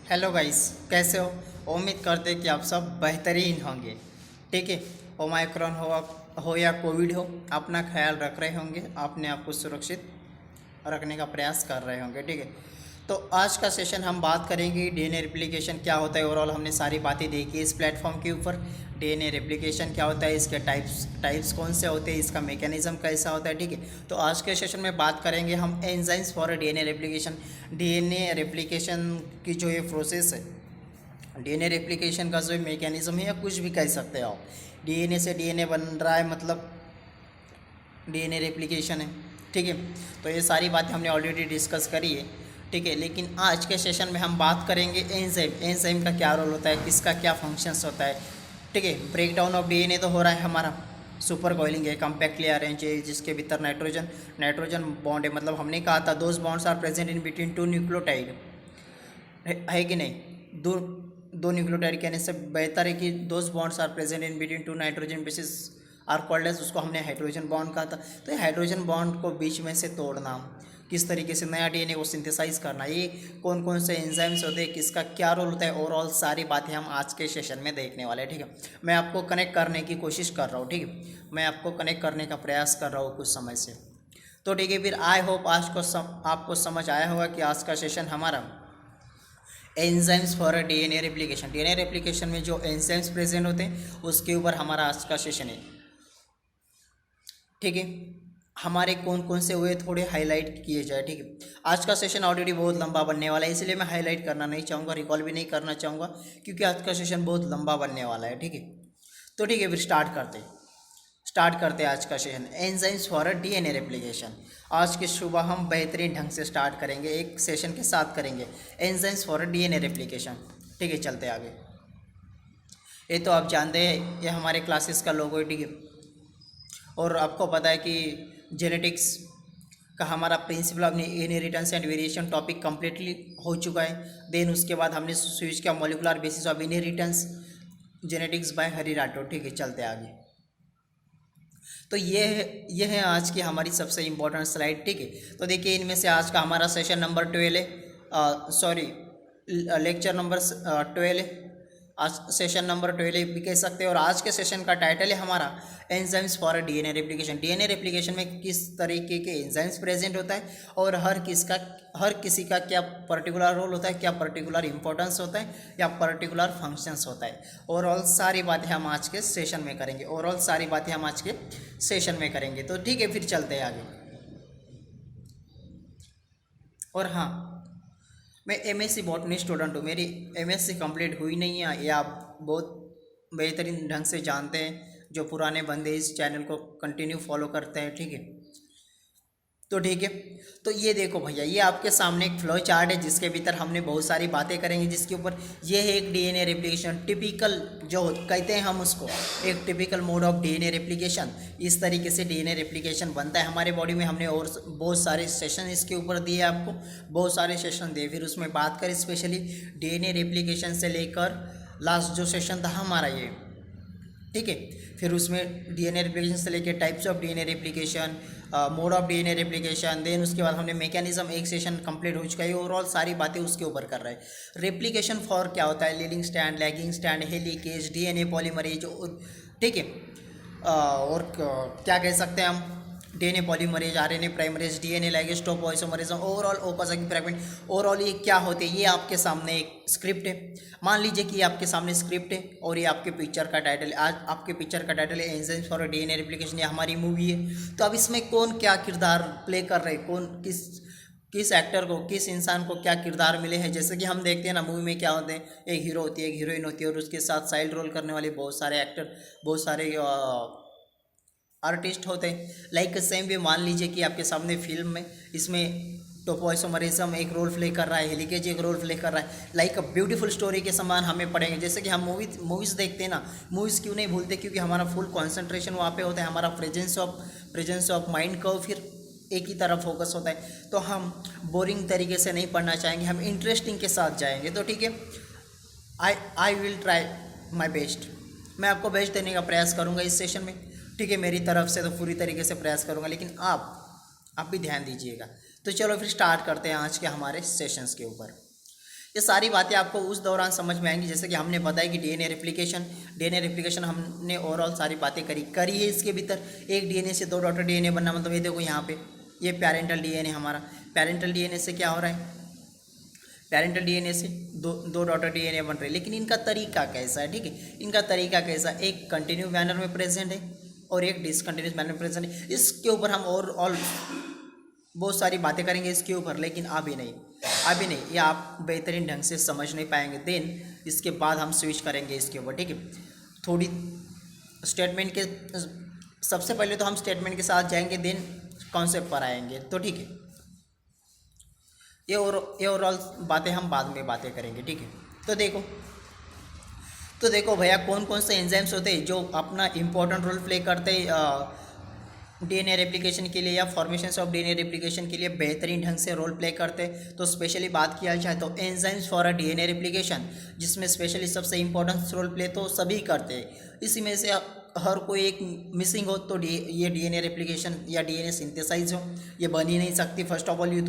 Hello guys, कैसे हो। उम्मीद करते हैं कि आप सब बेहतरीन होंगे। ठीक है। ओमाइक्रॉन हो या कोविड हो, अपना ख्याल रख रहे होंगे, अपने आप को सुरक्षित रखने का प्रयास कर रहे होंगे। ठीक है। तो आज का सेशन हम बात करेंगे डीएनए रेप्लिकेशन क्या होता है। ओवरऑल हमने सारी बातें देखी इस प्लेटफॉर्म के ऊपर। डीएनए रेप्लिकेशन क्या होता है, इसके टाइप्स कौन से होते हैं, इसका मैकेनिज्म कैसा होता है। ठीक है। तो आज के सेशन में बात करेंगे हम enzymes for DNA replication. DNA replication की जो ये प्रोसेस है, डीएनए रेप्लिकेशन का जो मैकेनिज्म है, या कुछ भी कह सकते हो आप। डीएनए से डीएनए बन रहा है, मतलब डीएनए रेप्लिकेशन है। ठीक है। तो ये सारी बातें हमने ऑलरेडी डिस्कस करी है। ठीक है। लेकिन आज के सेशन में हम बात करेंगे एंजाइम। एंजाइम का क्या रोल होता है, किसका क्या फंक्शंस होता है। ठीक है। ब्रेक डाउन ऑफ डीएनए तो हो रहा है हमारा। सुपर कॉइलिंग है, कम्पैक्टली अरेंज है, जिसके भीतर नाइट्रोजन बॉन्ड है। मतलब हमने कहा था those bonds are present in between two nucleotide, है कि नहीं। दो दो न्यूक्लियोटाइड कहने से बेहतर है कि those bonds are present in between two nitrogen bases are called as, उसको हमने हाइड्रोजन बॉन्ड कहा था। तो ये हाइड्रोजन बॉन्ड को बीच में से तोड़ना, किस तरीके से नया डीएनए को सिंथेसाइज करना, ये कौन कौन से एंजाइम्स होते हैं, किसका क्या रोल होता है, ओवरऑल सारी बातें हम आज के सेशन में देखने वाले हैं। ठीक है। मैं आपको कनेक्ट करने की कोशिश कर रहा हूँ। ठीक है। मैं आपको कनेक्ट करने का प्रयास कर रहा हूँ कुछ समय से। तो ठीक है, फिर आई होप आज को आपको समझ आया होगा कि आज का सेशन हमारा enzymes for DNA replication. DNA replication में जो एंजाइम्स प्रेजेंट होते हैं उसके ऊपर हमारा आज का सेशन है। ठीक है। हमारे कौन कौन से हुए थोड़े हाईलाइट किए जाए। ठीक है। आज का सेशन ऑलरेडी बहुत लंबा बनने वाला है, इसलिए मैं हाईलाइट करना नहीं चाहूँगा, रिकॉल भी नहीं करना चाहूँगा, क्योंकि आज का सेशन बहुत लंबा बनने वाला है। ठीक है। तो ठीक है, फिर स्टार्ट करते हैं आज का session enzymes for DNA replication. आज की सुबह हम बेहतरीन ढंग से स्टार्ट करेंगे, एक सेशन के साथ करेंगे एंजाइम्स फॉर डीएनए रेप्लिकेशन। ठीक है, चलते आगे। ये तो आप जानते हैं, ये हमारे क्लासेस का लोगो है। ठीक है। और आपको पता है कि जेनेटिक्स का हमारा principle of inheritance and variation topic completely हो चुका है। देन उसके बाद हमने स्विच किया molecular basis of inheritance, genetics by Hari Rathore. ठीक है, चलते आगे। तो ये है आज की हमारी सबसे इम्पोर्टेंट स्लाइड। ठीक है। तो देखिए, इनमें से आज का हमारा सेशन नंबर 12 है, सॉरी लेक्चर नंबर 12 है। आज सेशन नंबर 12 भी कह सकते हैं। और आज के सेशन का टाइटल है हमारा enzymes for DNA replication. DNA replication में किस तरीके के एंजाइम्स प्रेजेंट होता है, और हर किसी का क्या पर्टिकुलर रोल होता है, क्या पर्टिकुलर इंपॉर्टेंस होता है, या पर्टिकुलर फंक्शंस होता है। ओवरऑल सारी बातें हम आज के सेशन में करेंगे। तो ठीक है, फिर चलते हैं आगे। और हाँ, मैं एमएससी बॉटनी स्टूडेंट हूँ। मेरी एमएससी कंप्लीट हुई नहीं है, ये आप बहुत बेहतरीन ढंग से जानते हैं, जो पुराने बंदे इस चैनल को कंटिन्यू फॉलो करते हैं। ठीक है। तो ठीक है। तो ये देखो भैया, ये आपके सामने एक फ्लो चार्ट है, जिसके भीतर हमने बहुत सारी बातें करेंगे, जिसके ऊपर ये है एक डीएनए रेप्लिकेशन टिपिकल, जो कहते हैं हम उसको एक typical mode of DNA replication. इस तरीके से डीएनए रेप्लिकेशन बनता है हमारे बॉडी में। हमने और बहुत सारे सेशन इसके ऊपर दिए, आपको बहुत सारे सेशन दिए। फिर उसमें बात करें स्पेशली डीएनए रेप्लिकेशन से लेकर लास्ट जो सेशन था हमारा ये। ठीक है। फिर उसमें डीएनए रेप्लिकेशन से लेकर types of DNA replication, mode of DNA replication, then उसके बाद हमने मैकेनिज्म, एक सेशन कंप्लीट हो चुका है। ओवरऑल सारी बातें उसके ऊपर कर रहे हैं। रेप्लिकेशन फॉर क्या होता है, leading strand, lagging strand, helicase, DNA polymerase. ठीक है। और क्या कह सकते हैं हम, DNA polymerase, RNA primase, DNA ligase, topoisomerase, overall Okazaki fragment. Overall ये क्या होते हैं, ये आपके सामने एक स्क्रिप्ट है। मान लीजिए कि आपके सामने स्क्रिप्ट है, और ये आपके पिक्चर का टाइटल है। आज आपके पिक्चर का टाइटल है एंजाइम्स फॉर डीएनए रेप्लिकेशन, ये हमारी मूवी है। तो अब इसमें कौन क्या किरदार प्ले कर रहे हैं, कौन किस एक्टर को, किस इंसान को क्या किरदार मिले हैं। जैसे कि हम देखते हैं ना, मूवी में क्या होते हैं, एक हीरो होती है, एक हीरोइन होती है, और उसके साथ साइड रोल करने वाले बहुत सारे एक्टर, बहुत सारे आर्टिस्ट होते हैं। लाइक सेम भी मान लीजिए कि आपके सामने फिल्म में इसमें टोपोइसोमरिज्म एक रोल प्ले कर रहा है, हेलिकेज एक रोल प्ले कर रहा है। लाइक अ ब्यूटीफुल स्टोरी के समान हमें पढ़ेंगे। जैसे कि हम मूवीज़ देखते हैं ना, मूवीज़ क्यों नहीं भूलते, क्योंकि हमारा फुल कंसंट्रेशन वहाँ पे होता है, हमारा प्रेजेंस ऑफ माइंड का फिर एक ही तरफ फोकस होता है। तो हम बोरिंग तरीके से नहीं पढ़ना चाहेंगे, हम इंटरेस्टिंग के साथ जाएंगे। तो ठीक है, I will try my best. मैं आपको बेस्ट देने का प्रयास करूँगा इस सेशन में। ठीक है, मेरी तरफ से तो पूरी तरीके से प्रयास करूँगा, लेकिन आप भी ध्यान दीजिएगा। तो चलो फिर स्टार्ट करते हैं आज के हमारे सेशंस के ऊपर। ये सारी बातें आपको उस दौरान समझ में आएंगी, जैसे कि हमने बताया कि डीएनए रेप्लिकेशन हमने ओवरऑल सारी बातें करी है। इसके भीतर एक डीएनए से दो डॉटर डीएनए बनना, मतलब ये देखो यहाँ पे ये पैरेंटल डीएनए हमारा, पैरेंटल डीएनए से क्या हो रहा है, पैरेंटल डीएनए से दो डॉटर डीएनए बन रहे हैं। लेकिन इनका तरीका कैसा है, ठीक है, इनका तरीका कैसा, एक कंटिन्यू मैनर में प्रेजेंट है और एक डिसकंटिन्यूस मैनर में प्रेजेंट है। इसके ऊपर हम और बहुत सारी बातें करेंगे इसके ऊपर, लेकिन अभी नहीं, ये आप बेहतरीन ढंग से समझ नहीं पाएंगे। देन इसके बाद हम स्विच करेंगे इसके ऊपर, ठीक है। थोड़ी स्टेटमेंट के, सबसे पहले तो हम स्टेटमेंट के साथ जाएंगे, देन कॉन्सेप्ट पर आएंगे, तो ठीक है। ये ओवरऑल बातें हम बाद में बातें करेंगे, ठीक है। तो देखो भैया, कौन कौन से एंजाइम्स होते हैं जो अपना इम्पोर्टेंट रोल प्ले करते हैं डीएनए रेप्लिकेशन के लिए या फॉर्मेशन ऑफ डीएनए रेप्लिकेशन के लिए बेहतरीन ढंग से रोल प्ले करते हैं। तो स्पेशली बात किया जाए तो enzymes for a DNA replication, जिसमें स्पेशली सबसे इम्पोर्टेंट रोल प्ले तो सभी करते हैं। इसी में से हर कोई एक मिसिंग हो तो ये डीएनए रेप्लिकेशन या डीएनए सिंथेसाइज हो, ये बन ही नहीं सकती फर्स्ट ऑफ ऑल ये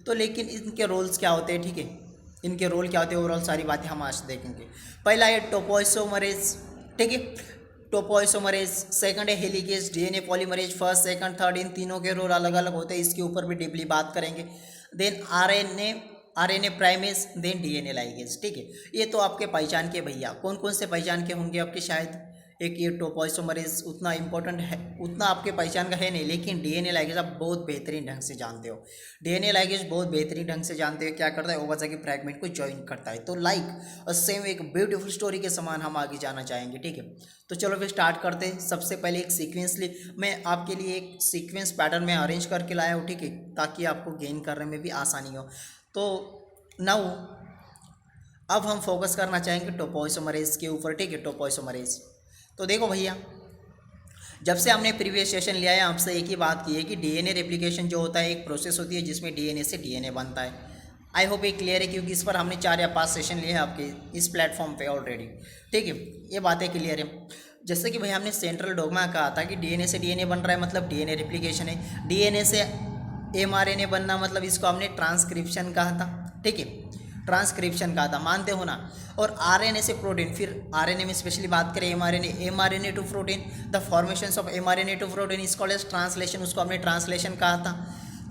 तो लेकिन इनके रोल्स क्या होते हैं, ठीक है, इनके रोल क्या होते हैं, ओवरऑल सारी बातें हम आज देखेंगे। पहला है टोपोइसोमरेज, ठीक है, टोपोइसोमरेज। सेकंड है helicase, DNA polymerase, first second third, इन तीनों के रोल अलग अलग होते हैं, इसके ऊपर भी डीपली बात करेंगे। Then RNA primase, then DNA ligase, ठीक है। ये तो आपके पहचान के भैया, कौन कौन से पहचान के होंगे आपके, शायद एक ये टोपोइसोमरेज उतना इंपॉर्टेंट है, उतना आपके पहचान का है नहीं, लेकिन डीएनए लाइगेज आप बहुत बेहतरीन ढंग से जानते हो। डीएनए लाइगेज बहुत बेहतरीन ढंग से जानते हो, क्या करता है, ओवरजा की फ्रैगमेंट को ज्वाइन करता है। तो लाइक और सेम एक ब्यूटीफुल स्टोरी के समान हम आगे जाना चाहेंगे, ठीक है। तो चलो फिर स्टार्ट करते हैं। सबसे पहले एक सीक्वेंसली मैं आपके लिए एक सीक्वेंस पैटर्न में अरेंज करके लाया हूँ, ठीक है, ताकि आपको गेन करने में भी आसानी हो। तो नाउ अब हम फोकस करना चाहेंगे टोपोइसोमरेज के ऊपर, ठीक है, टोपोइसोमरेज। तो देखो भैया, जब से हमने प्रीवियस सेशन लिया है आपसे एक ही बात की है कि डीएनए रेप्लिकेशन जो होता है एक प्रोसेस होती है जिसमें डीएनए से डीएनए बनता है। आई होप ये क्लियर है, क्योंकि इस पर हमने 4 या 5 सेशन लिए हैं आपके इस प्लेटफॉर्म पे ऑलरेडी, ठीक है, ये बातें क्लियर है। जैसे कि भैया हमने सेंट्रल डोग्मा कहा था कि डीएनए से डीएनए बन रहा है, मतलब डीएनए रेप्लिकेशन है। डीएनए से एमआरएनए बनना, मतलब इसको हमने ट्रांसक्रिप्शन कहा था, ठीक है, ट्रांसक्रिप्शन कहा था, मानते हो ना। और आरएनए से प्रोटीन, फिर आरएनए में स्पेशली बात करें mRNA to protein, the formation of mRNA to protein is called as translation, उसको हमने ट्रांसलेशन कहा था।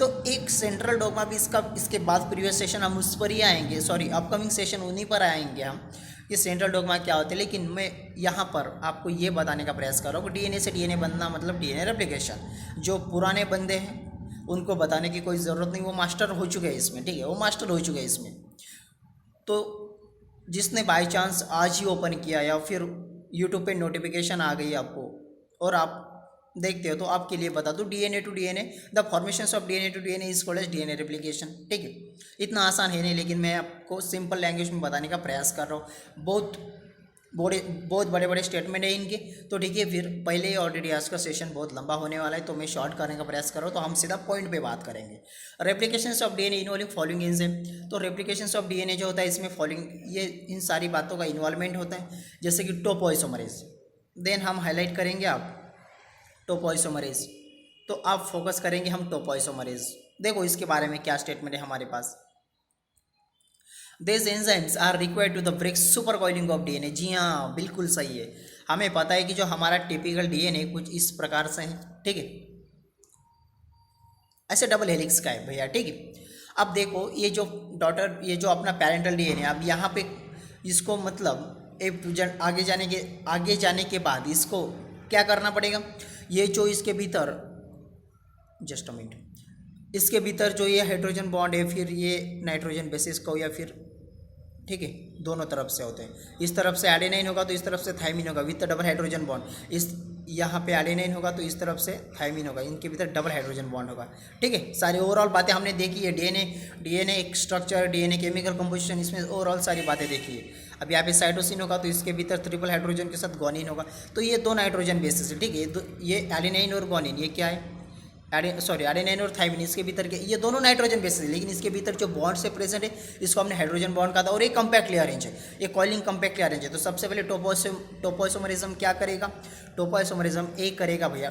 तो एक सेंट्रल डोग्मा भी इसके बाद प्रीवियस सेशन हम उस पर ही आएंगे, सॉरी अपकमिंग सेशन उन्हीं पर आएंगे हम, कि सेंट्रल डोग्मा क्या होते हैं। लेकिन मैं यहाँ पर आपको ये बताने का प्रयास कर रहा हूँ कि डीएनए से डीएनए बनना मतलब डीएनए रेप्लिकेशन। जो पुराने बंदे हैं उनको बताने की कोई ज़रूरत नहीं, वो मास्टर हो चुके हैं इसमें, ठीक है, वो मास्टर हो चुके हैं इसमें। तो जिसने बाय चांस आज ही ओपन किया या फिर यूट्यूब पे नोटिफिकेशन आ गई आपको और आप देखते हो, तो आपके लिए बता दूं, DNA to DNA, the formation of DNA to DNA is called as DNA replication, ठीक है। इतना आसान है नहीं, लेकिन मैं आपको सिंपल लैंग्वेज में बताने का प्रयास कर रहा हूँ। बहुत बड़े बड़े स्टेटमेंट है इनके, तो ठीक है। फिर पहले ही ऑलरेडी आज का सेशन बहुत लंबा होने वाला है, तो मैं शॉर्ट करने का प्रयास कर रहा हूँ, तो हम सीधा पॉइंट पे बात करेंगे। Replications of DNA involving following enzyme. तो रेप्लिकेशंस ऑफ डीएनए जो होता है इसमें फॉलोइंग ये इन सारी बातों का इन्वॉल्वमेंट होता है, जैसे कि टोपोइसोमरेज। देन हम हाईलाइट करेंगे आप टोपोइसोमरेज, तो आप फोकस करेंगे हम टोपोइसोमरेज। देखो इसके बारे में क्या स्टेटमेंट है हमारे पास, These enzymes are required to the break super coiling of DNA। जी हाँ, बिल्कुल सही है। हमें पता है कि जो हमारा टिपिकल डीएनए कुछ इस प्रकार से है, ठीक है, ऐसे डबल हेलिक्स का है भैया, ठीक है। अब देखो ये जो डॉटर, ये जो अपना पेरेंटल डीएनए, अब यहाँ पे इसको मतलब एक आगे जाने के बाद इसको क्या करना पड़ेगा, ये जो इसके भीतर, जस्ट अ मिनट, इसके भीतर जो ये हाइड्रोजन बॉन्ड है, फिर ये नाइट्रोजन बेसिस को, या फिर ठीक है, दोनों तरफ से होते हैं। इस तरफ से एडेनाइन होगा तो इस तरफ से थाइमिन होगा विद डबल हाइड्रोजन बॉन्ड। इस यहाँ पे एडेनाइन होगा तो इस तरफ से थाइमिन होगा, इनके भीतर डबल हाइड्रोजन बॉन्ड होगा, ठीक है। सारी ओवरऑल बातें हमने देखी है, डीएनए एक स्ट्रक्चर, डीएनए केमिकल कंपोजिशन, इसमें ओवरऑल सारी बातें देखी है। अब यहाँ पे साइटोसिन होगा तो इसके भीतर ट्रिपल हाइड्रोजन के साथ गोनिन होगा, तो ये 2 नाइट्रोजन बेसिस है, ठीक है। ये एडेनाइन और गोनिन, ये क्या है, एडेनाइन और थाइमिन, इसके भीतर के ये दोनों नाइट्रोजन बेसिस है, लेकिन इसके भीतर जो बॉन्ड से प्रेजेंट है इसको हमने हाइड्रोजन बॉन्ड कहा था, और ये कम्पैक्टली अरेंज है, ये कॉइलिंग कम्पैक्टली अरेंज है। तो सबसे पहले टोपोइसोमरिज्म क्या करेगा, टोपोइसोमरिज्म ए करेगा भैया,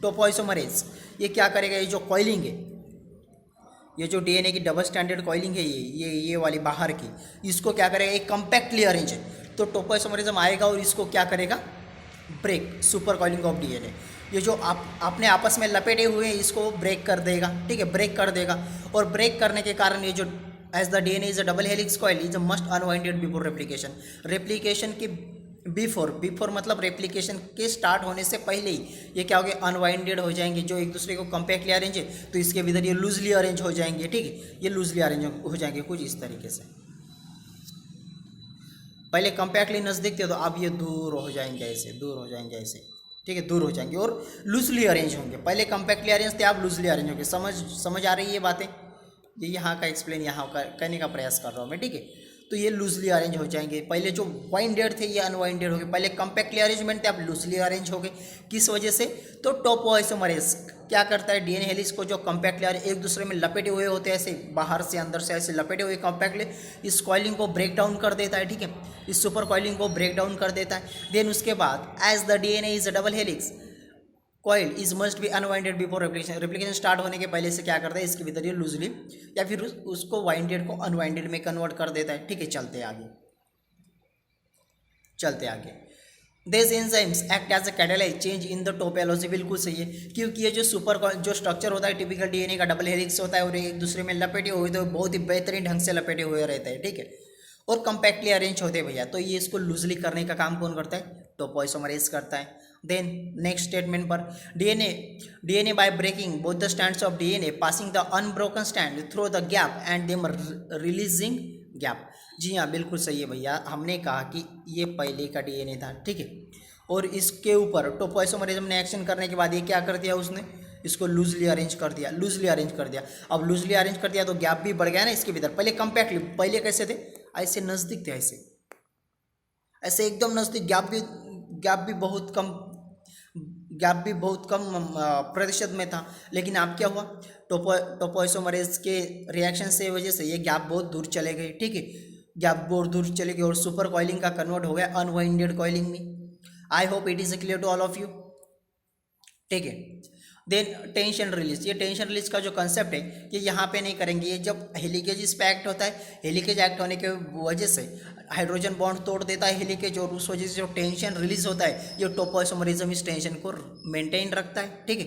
टोपोइसोमरेज ये क्या करेगा, ये जो कॉइलिंग है ये जो डीएनए की डबल स्टैंडर्ड कॉइलिंग है ये वाली बाहर की, इसको क्या करेगा, एक कम्पैक्टली अरेंज है, तो टोपोइसोमरिज्म आएगा और इसको क्या करेगा, break, supercoiling of DNA. ये जो आपने आपस में लपेटे हुए हैं इसको ब्रेक कर देगा, ठीक है, ब्रेक कर देगा। और ब्रेक करने के कारण ये जो as the DNA is a double helix coil is a must unwinded before replication, replication की बिफोर मतलब रेप्लिकेशन के स्टार्ट होने से पहले ही ये क्या हो गया, अनवाइंडेड हो जाएंगे, जो एक दूसरे को कम्पैक्टली अरेंज है तो इसके भीतर ये लूजली अरेंज हो जाएंगे, ठीक है, ये लूजली अरेंज हो जाएंगे कुछ इस तरीके से। पहले कम्पैक्टली नज़दीक थे तो अब ये दूर हो जाएंगे ऐसे, दूर हो जाएंगे ऐसे, ठीक है, दूर हो जाएंगे और लूजली अरेंज होंगे। पहले कम्पैक्टली अरेंज थे, अब लूजली अरेंज होंगे। समझ आ रही है ये बातें, ये यहाँ का एक्सप्लेन यहाँ का करने का प्रयास कर रहा हूँ मैं, ठीक है। तो ये लूजली अरेंज हो जाएंगे, पहले जो वाइंडेड थे ये अनवाइंडेड हो गए, पहले कम्पैक्टली अरेंजमेंट थे अब लूजली अरेंज हो गए। किस वजह से, तो टोपोइसोमरेज क्या करता है, डीएनए हेलिक्स को जो कम्पैक्टली एक दूसरे में लपेटे हुए होते हैं ऐसे, बाहर से अंदर से ऐसे लपेटे हुए कम्पैक्टली, इस कॉइलिंग को ब्रेक डाउन कर देता है, ठीक है, इस सुपर कॉइलिंग को ब्रेक डाउन कर देता है। देन उसके बाद as the DNA is a double helix coil is must be unwinded before replication, replication start होने के पहले से क्या करता है, इसके भीतर ये लूजली या फिर उसको वाइंडेड को अनवाइंडेड में कन्वर्ट कर देता है, ठीक है। चलते आगे, चलते आगे। This enzymes act as a catalyse change in the topology, बिल्कुल सही है, क्योंकि ये जो जो स्ट्रक्चर होता है टिपिकल डीएनए का डबल हेलिक्स होता है और एक दूसरे में लपेटे हुए तो बहुत ही बेहतरीन ढंग से लपेटे हुए रहते हैं, ठीक है, और कम्पैक्टली अरेंज होते हैं भैया। तो ये इसको लूजली करने का काम कौन करता है, टोपोइसोमरेज करता है। देन नेक्स्ट स्टेटमेंट पर, DNA by breaking both the strands of DNA passing the unbroken strand through the gap and them releasing gap. जी हाँ, बिल्कुल सही है भैया, हमने कहा कि ये पहले का डीएनए था, ठीक है, और इसके ऊपर टोपोइसोमरेज ने एक्शन करने के बाद ये क्या कर दिया, उसने इसको लूजली अरेंज कर दिया, लूजली अरेंज कर दिया। अब लूजली अरेंज कर दिया तो गैप भी बढ़ गया ना इसके भीतर। पहले कम्पैक्टली, पहले कैसे थे, ऐसे नज़दीक थे, ऐसे ऐसे एकदम नज़दीक, गैप भी बहुत कम प्रतिशत में था। लेकिन अब क्या हुआ, टोपोइसोमरेज के रिएक्शन से वजह से ये गैप बहुत दूर चले गए, ठीक है, गैप बहुत दूर चले गए और सुपर कॉइलिंग का कन्वर्ट हो गया अनवाइंडेड कॉइलिंग में। I hope it is clear to all of you, ठीक है। देन टेंशन रिलीज, ये टेंशन रिलीज का जो कंसेप्ट है ये यहाँ पे नहीं करेंगे, ये जब हेलिकेज इस पे एक्ट होता है, हेलिकेज एक्ट होने के वजह से हाइड्रोजन बॉन्ड तोड़ देता है हेलिकेज और उस वजह से जो टेंशन रिलीज होता है ये टोपोइसोमरिज्म इस टेंशन को मेंटेन रखता है, ठीक है,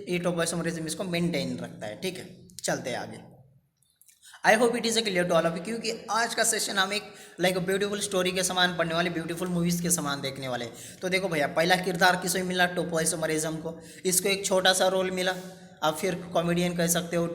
ये टोपोइसोमरिज्म इसको मेंटेन रखता है, ठीक है। चलते हैं आगे। I hope it is clear to all of you, क्योंकि आज का सेशन हम एक लाइक ब्यूटीफुल स्टोरी के समान पढ़ने वाले, ब्यूटीफुल मूवीज़ के समान देखने वाले। तो देखो भैया, पहला किरदार किसे मिला, टोपोइसोमरिज्म को, इसको एक छोटा सा रोल मिला। आप फिर कॉमेडियन कह सकते हो,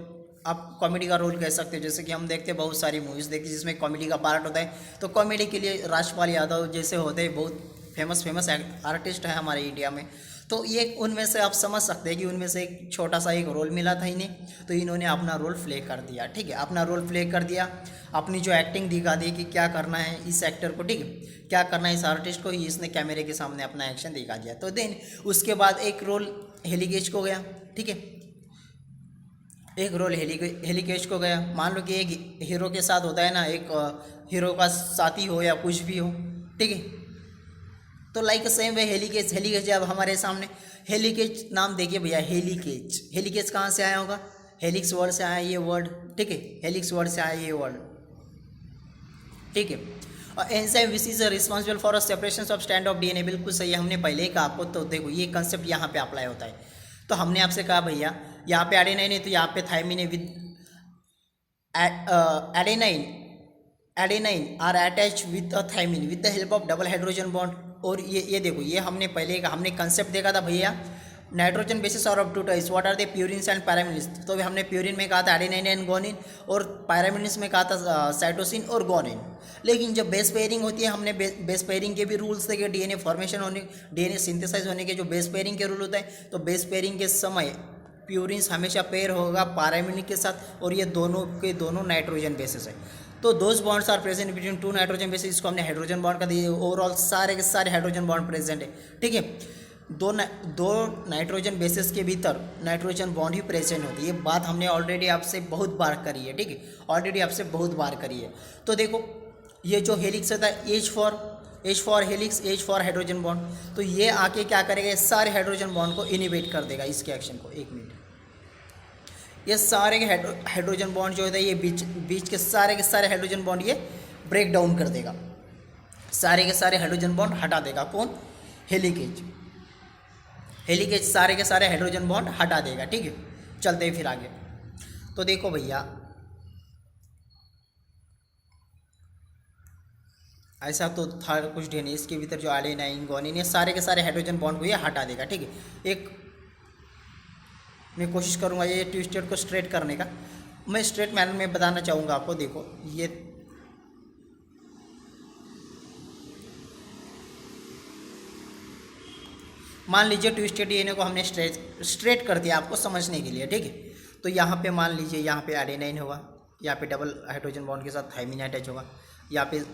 आप कॉमेडी का रोल कह सकते हो, जैसे कि हम देखते हैं बहुत सारी मूवीज़ देखते हैं जिसमें कॉमेडी का पार्ट होता है। तो कॉमेडी के लिए राजपाल यादव जैसे होते हैं, बहुत फेमस आर्टिस्ट है हमारे इंडिया में। तो ये उनमें से आप समझ सकते हैं कि उनमें से एक छोटा सा एक रोल मिला था इन्हें, तो इन्होंने अपना रोल प्ले कर दिया, ठीक है, अपना रोल प्ले कर दिया, अपनी जो एक्टिंग दिखा दी कि क्या करना है इस एक्टर को, ठीक है, क्या करना है इस आर्टिस्ट को, इसने कैमरे के सामने अपना एक्शन दिखा दिया। तो देन उसके बाद एक रोल हेलिकेज को गया, ठीक है, एक रोल हेलिकेज को गया। मान लो कि एक हीरो के साथ होता है ना, एक हीरो का साथी हो या कुछ भी हो, ठीक है, तो लाइक सेम वे हेलिकेज अब हमारे सामने। हेलिकेज नाम देखिए भैया, हेलिकेज कहाँ से आया होगा, हेलिक्स वर्ड से आया ये वर्ड, ठीक है, हेलिक्स वर्ड से आया ये वर्ड, ठीक है। और enzyme which is responsible for a separation of stand of DNA, बिल्कुल सही है, हमने पहले ही कहा आपको। तो देखो ये कंसेप्ट यहाँ पे अप्लाई होता है। तो हमने आपसे कहा भैया यहाँ पे एडेनाइन है तो यहाँ पे थायमिन है with adenine are attach with a thymine with the help of double hydrogen bond. और ये देखो, ये हमने पहले हमने कंसेप्ट देखा था भैया, नाइट्रोजन बेसिस और of two types, what are the purines and pyrimidines. तो हमने प्यूरिन में कहा था एडेनाइन एंड गोनिन, और पैरामिन्स में कहा था साइटोसिन और गोनिन। लेकिन जब बेस पेयरिंग होती है, हमने बेस पेयरिंग के भी रूल्स देखे, डीएनए फॉर्मेशन होने, डीएनए सिंथेसाइज होने के जो बेस पेयरिंग के रूल होता है, तो बेस पेयरिंग के समय प्यूरिन्स हमेशा पेयर होगा पैरामिन के साथ, और ये दोनों के दोनों नाइट्रोजन बेसिस है। तो those bonds are present between two nitrogen bases, इसको हमने हाइड्रोजन बॉन्ड का दिया। ओवरऑल सारे के सारे हाइड्रोजन बॉन्ड प्रेजेंट है, ठीक है, दो नाइट्रोजन बेसिस के भीतर नाइट्रोजन बॉन्ड ही प्रेजेंट होती है। ये बात हमने ऑलरेडी आपसे बहुत बार करी है, ठीक है, ऑलरेडी आपसे बहुत बार करी है। तो देखो ये जो हेलिक्स होता है, H for helix, H for hydrogen bond, तो ये आके क्या करेगा, सारे हाइड्रोजन बॉन्ड को इनिबिट कर देगा, इसके एक्शन को। एक मिनट, ये सारे के हाइड्रोजन बॉन्ड जो होता है ये बीच बीच के सारे हाइड्रोजन बॉन्ड ये ब्रेक डाउन कर देगा, सारे के सारे हाइड्रोजन बॉन्ड हटा देगा। कौन? हेलिकेज। हेलिकेज सारे के सारे हाइड्रोजन बॉन्ड हटा देगा। ठीक है, चलते हैं फिर आगे। तो देखो भैया, ऐसा तो था कुछ DNA, इसके भीतर जो एडेनाइन गुआनिन ये सारे के सारे हाइड्रोजन बॉन्ड को ये हटा देगा। ठीक है, एक मैं कोशिश करूँगा ये ट्विस्टेड को स्ट्रेट करने का। मैं स्ट्रेट मैनर में बताना चाहूँगा आपको। देखो ये मान लीजिए ट्विस्टेड DNA को हमने स्ट्रेट कर दिया आपको समझने के लिए। ठीक है, तो यहाँ पे मान लीजिए यहाँ पे एडेनाइन होगा, यहाँ पे डबल हाइड्रोजन बॉन्ड के साथ थाइमिन अटैच होगा, यहाँ पे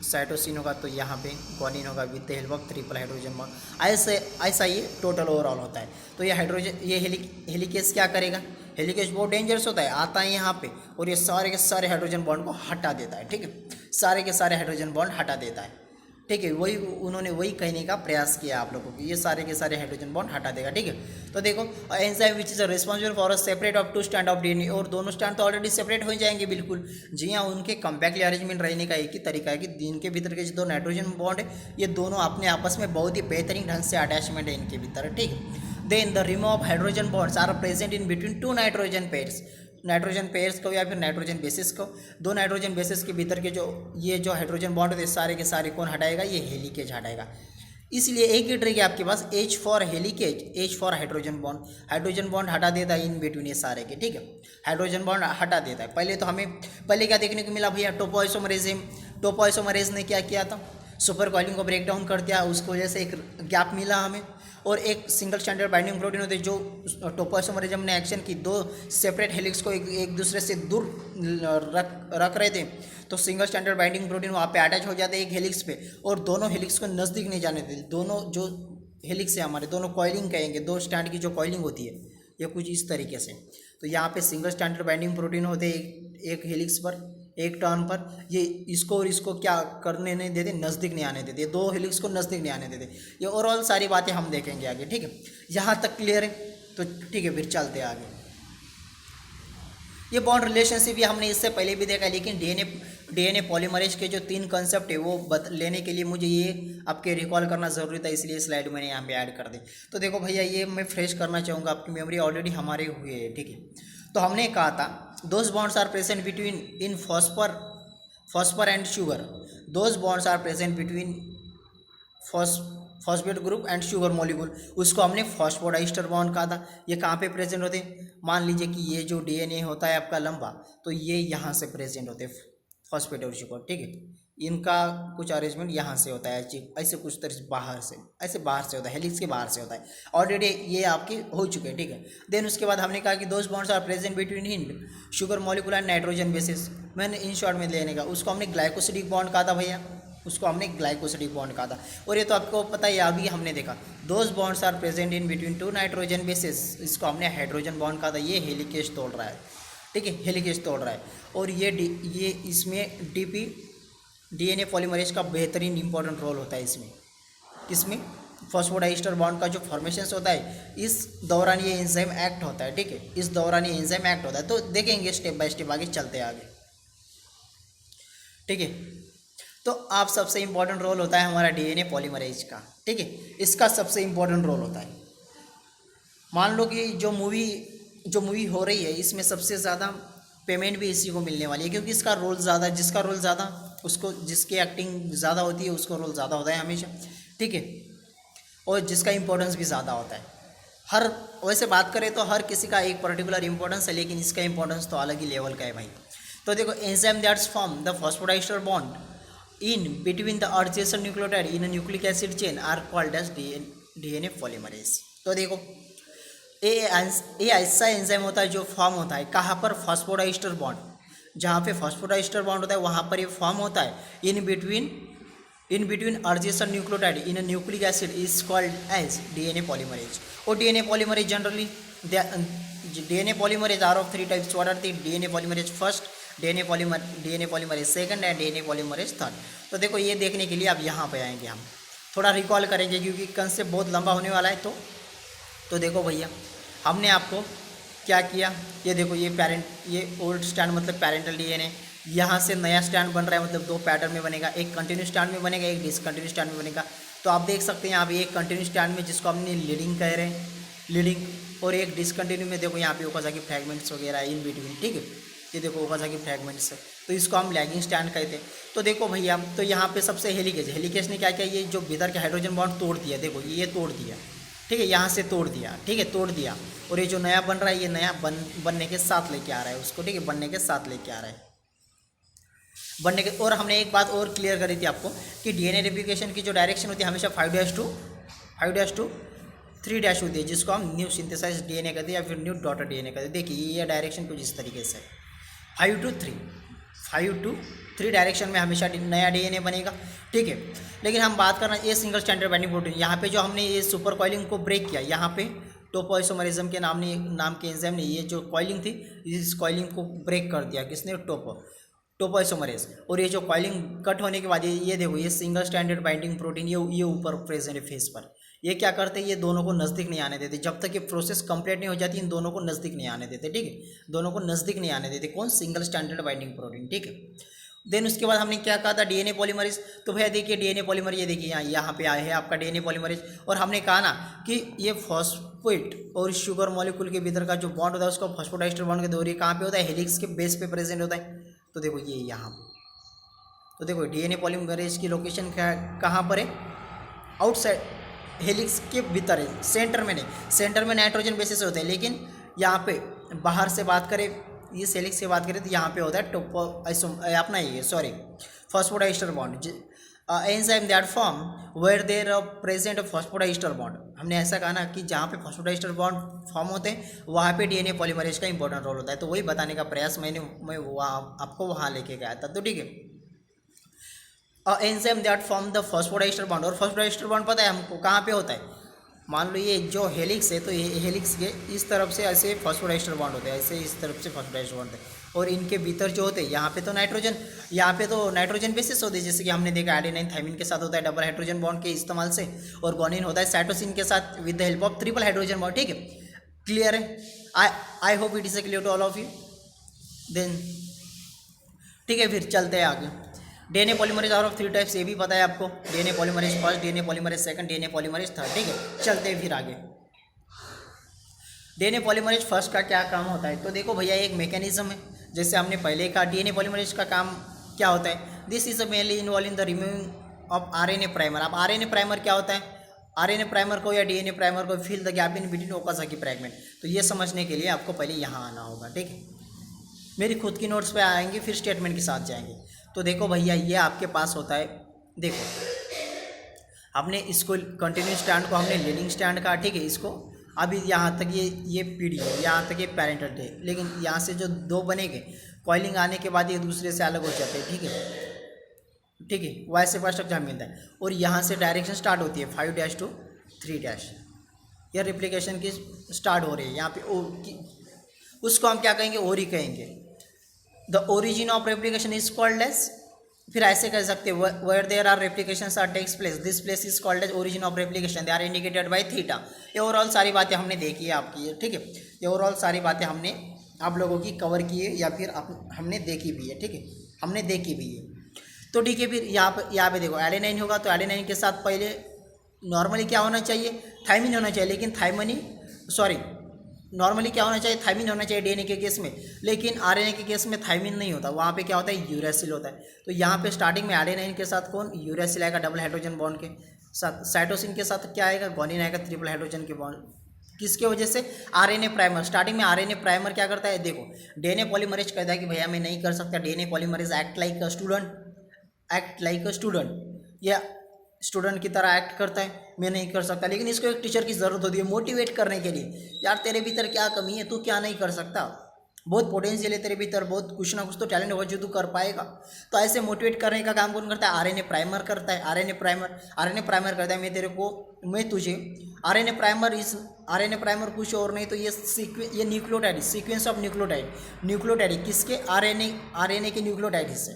साइटोसिन होगा, तो यहाँ पे गुआनिन होगा with the help of triple hydrogen bond. ऐसा ये टोटल ओवरऑल होता है। तो ये हाइड्रोजन ये हेलिकेज क्या करेगा? हेलिकेज बहुत डेंजरस होता है, आता है यहाँ पे और ये सारे के सारे हाइड्रोजन बॉन्ड को हटा देता है। ठीक है, सारे के सारे हाइड्रोजन बॉन्ड हटा देता है। ठीक है, वही उन्होंने वही कहने का प्रयास किया आप लोगों को, ये सारे के सारे हाइड्रोजन बॉन्ड हटा देगा। ठीक है, तो देखो enzyme which is responsible for a separate of 2 strand of DNA, और दोनों स्ट्रैंड तो ऑलरेडी सेपरेट हो जाएंगे बिल्कुल। जी हाँ, उनके कम्पैक्टली अरेंजमेंट रहने का एक ही तरीका है कि इनके भीतर के जो दो नाइट्रोजन बॉन्ड है ये दोनों अपने आपस में बहुत ही बेहतरीन ढंग से अटैचमेंट है इनके भीतर। ठीक है, then the remove of hydrogen bonds are present in between 2 nitrogen pairs. Nitrogen pairs को या फिर नाइट्रोजन बेसिस को, दो नाइट्रोजन बेसिस के भीतर के जो ये जो हाइड्रोजन बॉन्ड होते हैं सारे के सारे कौन हटाएगा? ये हेलिकेज हटाएगा। इसलिए एक ही ट्रिक है आपके पास, H for helicase, H for hydrogen bond. Hydrogen bond हटा देता है इन बिटवीन ये सारे के। ठीक है, हाइड्रोजन बॉन्ड हटा देता है। पहले तो हमें पहले क्या देखने को मिला भैया? टोपोइसोमरेज ने क्या किया था? सुपर कॉइलिंग को ब्रेक डाउन कर दिया, उसको वजह से एक गैप मिला हमें, और एक सिंगल स्टैंडर्ड बाइंडिंग प्रोटीन होते हैं जो टोपोइसोमरेज ने एक्शन की, दो सेपरेट हेलिक्स को एक दूसरे से दूर रख रहे थे, तो सिंगल स्टैंडर्ड बाइंडिंग प्रोटीन वहाँ पे अटैच हो जाते हैं एक हेलिक्स पे, और दोनों हेलिक्स को नज़दीक नहीं जाने देते। दोनों जो हेलिक्स है हमारे, दोनों कॉइलिंग कहेंगे, दो स्टैंड की जो कॉइलिंग होती है ये कुछ इस तरीके से। तो यहाँ पे सिंगल स्टैंडर्ड बाइंडिंग प्रोटीन होते हैं एक हेलिक्स पर, एक टर्न पर, ये इसको और इसको क्या करने नहीं देते? नज़दीक नहीं आने देते, दो हेलिक्स को नज़दीक नहीं आने देते। ये ओवरऑल सारी बातें हम देखेंगे आगे। ठीक है, यहाँ तक क्लियर है? तो ठीक है, फिर चलते आगे। ये बॉन्ड रिलेशनशिप भी हमने इससे पहले भी देखा, लेकिन डीएनए पॉलीमरेज के जो 3 कंसेप्ट है वो लेने के लिए मुझे ये आपके रिकॉल करना ज़रूरी था, इसलिए स्लाइड मैंने यहाँ पे ऐड कर दी। तो देखो भैया, ये मैं फ्रेश करना चाहूँगा, आपकी मेमोरी ऑलरेडी हमारे हुए है। ठीक है, तो हमने कहा था those bonds are present between in phosphor and sugar. Those bonds are present between phosphate group and sugar molecule, उसको हमने फॉस्फोडाइस्टर बॉन्ड कहा था। ये कहाँ पे प्रेजेंट होते हैं? मान लीजिए कि ये जो डीएनए होता है आपका लंबा, तो ये यहाँ से प्रेजेंट होते हैं फॉस्फेट और शुगर। ठीक है, इनका कुछ अरेंजमेंट यहाँ से होता है, ऐसे कुछ तरह बाहर से, ऐसे बाहर से होता है, हेलिक्स के बाहर से होता है। ऑलरेडी ये आपके हो चुके हैं। ठीक है, देन उसके बाद हमने कहा कि those bonds are present between hind sugar molecule and nitrogen bases. मैंने इन शॉर्ट में लेने का, उसको हमने ग्लाइकोसिडिक बॉन्ड कहा था भैया, उसको हमने ग्लाइकोसिडिक बॉन्ड कहा था। और ये तो आपको पता ही, अभी हमने देखा those bonds are present in between 2 nitrogen bases, इसको हमने हाइड्रोजन बॉन्ड कहा था। ये हेलिकेज तोड़ रहा है। ठीक है, हेलिकेज तोड़ रहा है, और ये इसमें डीएनए पॉलीमरेज का बेहतरीन इंपॉर्टेंट रोल होता है इसमें। किसमें? फॉस्फोडाइस्टर बॉन्ड का जो फॉर्मेशन होता है, इस दौरान ये एंजाइम एक्ट होता है। ठीक है, इस दौरान ये एंजाइम एक्ट होता है। तो देखेंगे स्टेप बाय स्टेप, आगे चलते हैं आगे। ठीक है, तो आप सबसे इंपॉर्टेंट रोल होता है हमारा डीएनए पॉलीमरेज का। ठीक है, इसका सबसे इंपॉर्टेंट रोल होता है। मान लो कि जो मूवी हो रही है, इसमें सबसे ज़्यादा पेमेंट भी इसी को मिलने वाली है, क्योंकि इसका रोल ज़्यादा, जिसका रोल ज़्यादा उसको, जिसकी एक्टिंग ज़्यादा होती है उसको रोल ज़्यादा होता है हमेशा। ठीक है, और जिसका इंपॉर्टेंस भी ज़्यादा होता है। वैसे बात करें तो हर किसी का एक पर्टिकुलर इंपॉर्टेंस है, लेकिन इसका इंपॉर्टेंस तो अलग ही लेवल का है भाई। तो देखो, enzyme that's form the phosphodiester bond in between the adjacent nucleotide in nucleic acid chain are called as DNA polymerase. तो देखो, ये ऐसा एंजाइम होता है जो फॉर्म होता है कहाँ पर? फॉस्फोडाइस्टर बॉन्ड, जहाँ पे फॉस्फोडाइस्टर बॉन्ड होता है वहाँ पर ये फॉर्म होता है in between adjacent nucleotide in nucleic acid is called as DNA polymerase. और DNA polymerase generally DNA polymerase are of 3 types. What are the DNA polymerase? First, DNA polymerase second and DNA polymerase third. तो देखो, ये देखने के लिए अब यहाँ पे आएंगे, हम थोड़ा रिकॉल करेंगे क्योंकि कंसेप्ट बहुत लंबा होने वाला है। तो देखो भैया, हमने आपको क्या किया, ये देखो ये पेरेंट, ये ओल्ड स्टैंड मतलब पेरेंटल डीएनए, यहाँ से नया स्टैंड बन रहा है मतलब दो पैटर्न में बनेगा, एक कंटिन्यू स्टैंड में बनेगा, एक डिसकंटिन्यू स्टैंड में बनेगा। तो आप देख सकते हैं यहाँ पे एक कंटिन्यू स्टैंड में जिसको हमने लीडिंग कह रहे हैं, लीडिंग, और एक डिसकंटिन्यू में देखो यहाँ पे ओकाज़ाकी फ्रैगमेंट्स वगैरह इन बिटवीन, ठीक है, ये देखो ओकाज़ाकी फ्रैगमेंट्स है, तो इसको हम लैगिंग स्टैंड कहते हैं। तो देखो भैया, तो यहाँ पे सबसे हेलिकेज, हेलिकेज ने क्या किया, ये जो भीतर के हाइड्रोजन बॉन्ड तोड़ दिया, देखो ये तोड़ दिया, ठीक है, यहाँ से तोड़ दिया, ठीक है, तोड़ दिया, और ये जो नया बन रहा है ये नया बनने के साथ लेके आ रहा है उसको, ठीक है, बनने के साथ लेके आ रहा है, बनने के। और हमने एक बात और क्लियर करी थी आपको कि डीएनए रेप्लिकेशन की जो डायरेक्शन होती है हमेशा 5' to 3' होती है, जिसको हम न्यू सिंथेसाइज डीएनए कहते हैं या फिर न्यू डॉटर डीएनए कहते हैं। देखिए ये डायरेक्शन कुछ इस तरीके से 5 to 3 डायरेक्शन में हमेशा नया डीएनए बनेगा, ठीक है। लेकिन हम बात करना ये सिंगल स्टैंडर्ड बाइंडिंग प्रोटीन, यहाँ पे जो हमने ये सुपर कॉइलिंग को ब्रेक किया, यहाँ पे टोपोआइसोमरिज्म के नाम के एंजाइम ने ये जो कॉइलिंग थी इस कॉइलिंग को ब्रेक कर दिया, किसने, टोपोआइसोमरेज। और ये जो कॉइलिंग कट होने के बाद ये देखो ये सिंगल स्टैंडर्ड बाइंडिंग प्रोटीन ये ऊपर प्रेजेंट है फेस पर, ये क्या करते हैं, ये दोनों को नज़दीक नहीं आने देते, जब तक ये प्रोसेस कंप्लीट नहीं हो जाती इन दोनों को नज़दीक नहीं आने देते, ठीक है, दोनों को नज़दीक नहीं आने देते, कौन, सिंगल स्टैंडर्ड बाइंडिंग प्रोटीन, ठीक है। देन उसके बाद हमने क्या कहा था, डीएनए पॉलीमरेज। तो भैया देखिए डीएनए पॉलीमरेज, ये देखिए यहाँ पे आया है आपका डीएनए पॉलीमरेज, और हमने कहा ना कि ये फॉस्फेट और शुगर मॉलिक्यूल के भीतर का जो बॉन्ड होता है उसको फॉस्फोडाइस्टर बॉन्ड कहते हैं, और ये कहाँ पे होता है, हेलिक्स के बेस पे प्रेजेंट होता है। तो देखो ये यहाँ पे, तो देखो डीएनए पॉलीमरेज की लोकेशन कहाँ पर है, आउटसाइड हेलिक्स के भीतर है, सेंटर में नहीं, सेंटर में नाइट्रोजन बेसिस होते हैं, लेकिन यहाँ पे बाहर से बात करें, इस हेलिक्स से बात करें तो यहाँ पे होता है अपना ये phosphodiester bond, enzyme that form where there present phosphodiester bond. हमने ऐसा कहा ना कि जहाँ पे फॉस्फोडाइस्टर बॉन्ड फॉर्म होते हैं वहाँ पे डीएनए पॉलीमरेज का इंपॉर्टेंट रोल होता है। तो वही बताने का प्रयास मैं आपको वहाँ लेके गया था, तो ठीक है। Enzyme that form the phosphodiester bond, और फॉस्फोडाइस्टर बॉन्ड पता है हमको कहाँ पे होता है, मान लो ये जो हेलिक्स है तो ये हेलिक्स के इस तरफ से ऐसे फॉस्फोडाइस्टर बॉन्ड होते हैं, ऐसे इस तरफ से फॉस्फोडाइस्टर बॉन्ड होते हैं, और इनके भीतर जो होते हैं यहाँ पे तो नाइट्रोजन, यहाँ पे तो नाइट्रोजन बेसिस होते हैं, जैसे कि हमने देखा एडेनाइन थाइमिन के साथ होता है डबल हाइड्रोजन बॉन्ड के इस्तेमाल से, और गोनिन होता है साइटोसिन के साथ with the help of triple hydrogen bond, ठीक है, क्लियर है। I hope it is clear to all of you. Then ठीक है, फिर चलते हैं आगे। DNA polymerase out of 3 types, ये भी पता है आपको, DNA polymerase first, DNA polymerase second, DNA polymerase third, ठीक है। चलते हैं फिर आगे। डीएनए पॉलीमरेज फर्स्ट का क्या काम होता है, तो देखो भैया एक मैकेनिज्म है, जैसे हमने पहले कहा डीएनए पॉलीमरेज का काम क्या होता है, this is mainly involve in the removing of RNA primer. अब आरएनए प्राइमर क्या होता है, आरएनए प्राइमर को या डीएनए प्राइमर को fill the gap in between Okazaki fragment. तो ये समझने के लिए आपको पहले यहाँ आना होगा, ठीक है। मेरी खुद की नोट्स पे आएंगे फिर स्टेटमेंट के साथ जाएंगे। तो देखो भैया ये आपके पास होता है, देखो हमने इसको कंटिन्यू स्टैंड को हमने लीडिंग स्टैंड कहा, ठीक है। इसको अभी यहाँ तक ये पीडी है, यहाँ तक ये पेरेंटल है, लेकिन यहाँ से जो दो बनेंगे कॉइलिंग आने के बाद ये दूसरे से अलग हो जाते हैं, ठीक है, ठीक है, वैसे पर स्ट्रक्चर मिलता है। और यहाँ से डायरेक्शन स्टार्ट होती है 5' to 3', यह रिप्लिकेशन की स्टार्ट हो रही है यहाँ पे। उसको हम क्या कहेंगे, ओरी कहेंगे। The origin of replication is called as, फिर ऐसे कह सकते हैं where there are replications are takes place, this place is called as origin of replication, they are indicated by theta. ये ओवरऑल सारी बातें हमने देखी है आपकी, ठीक है, ये ओवरऑल सारी बातें हमने आप लोगों की कवर की है या फिर हमने देखी भी है, ठीक है, हमने देखी भी है। तो ठीक है, फिर यहाँ पे देखो एडेनाइन होगा, तो एडेनाइन के साथ पहले नॉर्मली क्या होना चाहिए, थाइमिन होना चाहिए, लेकिन नॉर्मली क्या होना चाहिए, थाइमिन होना चाहिए डीएनए के केस में, लेकिन आरएनए के केस में थाइमिन नहीं होता, वहाँ पे क्या होता है, यूरेसिल होता है। तो यहाँ पे स्टार्टिंग में एडेनाइन के साथ कौन, यूरेसिल आएगा डबल हाइड्रोजन बॉन्ड के साथ, साइटोसिन के साथ क्या आएगा, गोनिन आएगा ट्रिपल हाइड्रोजन के बॉन्ड, किसके वजह से, आरएनए प्राइमर। स्टार्टिंग में आरएनए प्राइमर क्या करता है, देखो डीएनए पॉलीमरेज कहता है कि भैया मैं नहीं कर सकता, DNA polymerase act like a student या स्टूडेंट की तरह एक्ट करता है, मैं नहीं कर सकता, लेकिन इसको एक टीचर की ज़रूरत होती है मोटिवेट करने के लिए, यार तेरे भीतर क्या कमी है, तू क्या नहीं कर सकता, बहुत पोटेंशियल है तेरे भीतर, बहुत कुछ ना कुछ तो टैलेंट होगा जो तू कर पाएगा। तो ऐसे मोटिवेट करने का काम कौन करता है, आरएनए प्राइमर करता है। आरएनए प्राइमर करता है, मैं तुझे आरएनए प्राइमर कुछ और नहीं तो ये न्यूक्लियोटाइड, सीक्वेंस ऑफ न्यूक्लियोटाइड किसके, आरएनए के न्यूक्लियोटाइड हिस्से।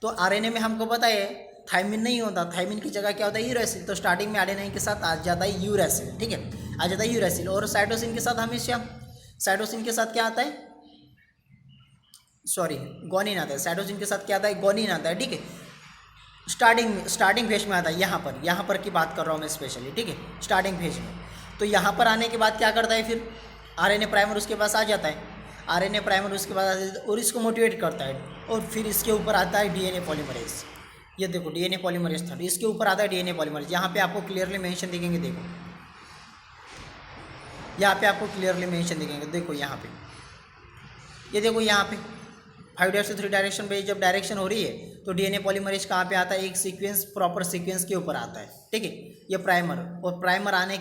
तो आरएनए में हमको पता है थाइमिन नहीं होता, थाइमिन की जगह क्या होता है, यूरेसिल। तो स्टार्टिंग में एडेनाइन के साथ आ जाता है यूरेसिल, ठीक है, आ जाता है यूरेसिल। और साइटोसिन के साथ हमेशा साइटोसिन के साथ क्या आता है, सॉरी ग्वानिन आता है। साइटोसिन के साथ क्या आता है, ग्वानिन आता है, ठीक है। स्टार्टिंग फेज में आता है, यहाँ पर की बात कर रहा हूँ मैं स्पेशली, ठीक है, स्टार्टिंग फेज में। तो यहाँ पर आने के बाद क्या करता है, फिर आरएनए प्राइमर उसके पास आ जाता है, आरएनए प्राइमर उसके पास आ जाता है और इसको मोटिवेट करता है, और फिर इसके ऊपर आता है डीएनए पॉलीमरेज। ये देखो डीएनए पॉलीमरेज था, इसके ऊपर आता है डीएनए पॉलीमरेज। यहाँ पे आपको क्लियरली मेंशन दिखेंगे, देखो यहाँ पे आपको क्लियरली मेंशन दिखेंगे, देखो यहाँ पे, ये देखो यहाँ पे 5' से 3 डायरेक्शन पे जब डायरेक्शन हो रही है तो डीएनए पॉलीमरेज कहाँ पे आता है, एक सीक्वेंस, प्रॉपर सीक्वेंस के ऊपर आता है, ठीक है। ये प्राइमर, और प्राइमर आने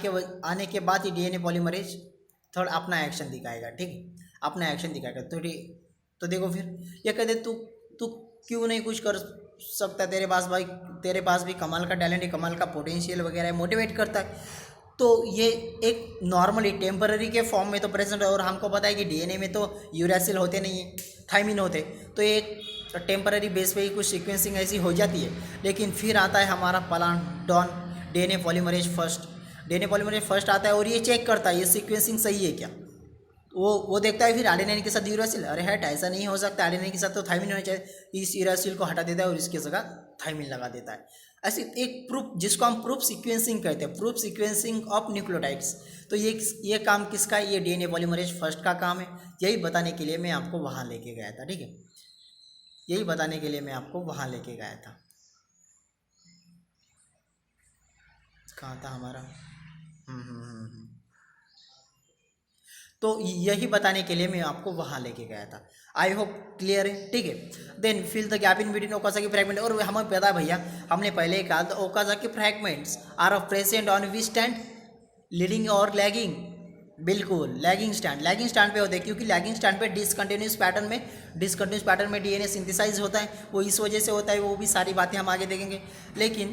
के बाद ये डीएनए पॉलीमरेज थोड़ा अपना एक्शन दिखाएगा, ठीक है, अपना एक्शन दिखाएगा। तो देखो फिर ये कहते तू तू क्यों नहीं कुछ कर सकता, तेरे पास भी कमाल का टैलेंट है, कमाल का पोटेंशियल वगैरह है, मोटिवेट करता है। तो ये एक नॉर्मली टेम्पररी के फॉर्म में तो प्रेजेंट है, और हमको पता है कि डीएनए में तो यूरेसिल होते नहीं है, थाइमिन होते, तो एक टेम्पररी बेस पे ही कुछ सीक्वेंसिंग ऐसी हो जाती है। लेकिन फिर आता है हमारा plan don DNA polymerase first आता है, और ये चेक करता है ये सीक्वेंसिंग सही है क्या। वो देखता है फिर एडेनिन के साथ यूरासिल, अरे हट ऐसा नहीं हो सकता, एडेनिन के साथ तो थाइमिन होना चाहिए, इस यूरासिल को हटा देता है और इसकी जगह थाइमिन लगा देता है। ऐसी एक प्रूफ, जिसको हम प्रूफ सीक्वेंसिंग कहते हैं, प्रूफ सीक्वेंसिंग ऑफ न्यूक्लियोटाइड्स। तो ये काम किसका है, ये डीएनए पॉलीमरेज फर्स्ट का काम है। यही बताने के लिए मैं आपको वहाँ लेके गया था, ठीक है, यही बताने के लिए मैं आपको वहाँ लेके गया था। कहाँ था हमारा, तो यही बताने के लिए मैं आपको वहाँ लेके गया था। आई होप क्लियर है, ठीक है। Then fill the gap in between Okazaki fragment, और हमें पता है भैया, हमने पहले ही कहा था Okazaki fragments are of present on which stand, leading और लैगिंग। बिल्कुल लैगिंग स्टैंड पे होते हैं, क्योंकि लैगिंग स्टैंड पे डिसकंटिन्यूस पैटर्न में डीएनए सिंथेसाइज होता है, वो इस वजह से होता है, वो भी सारी बातें हम आगे देखेंगे। लेकिन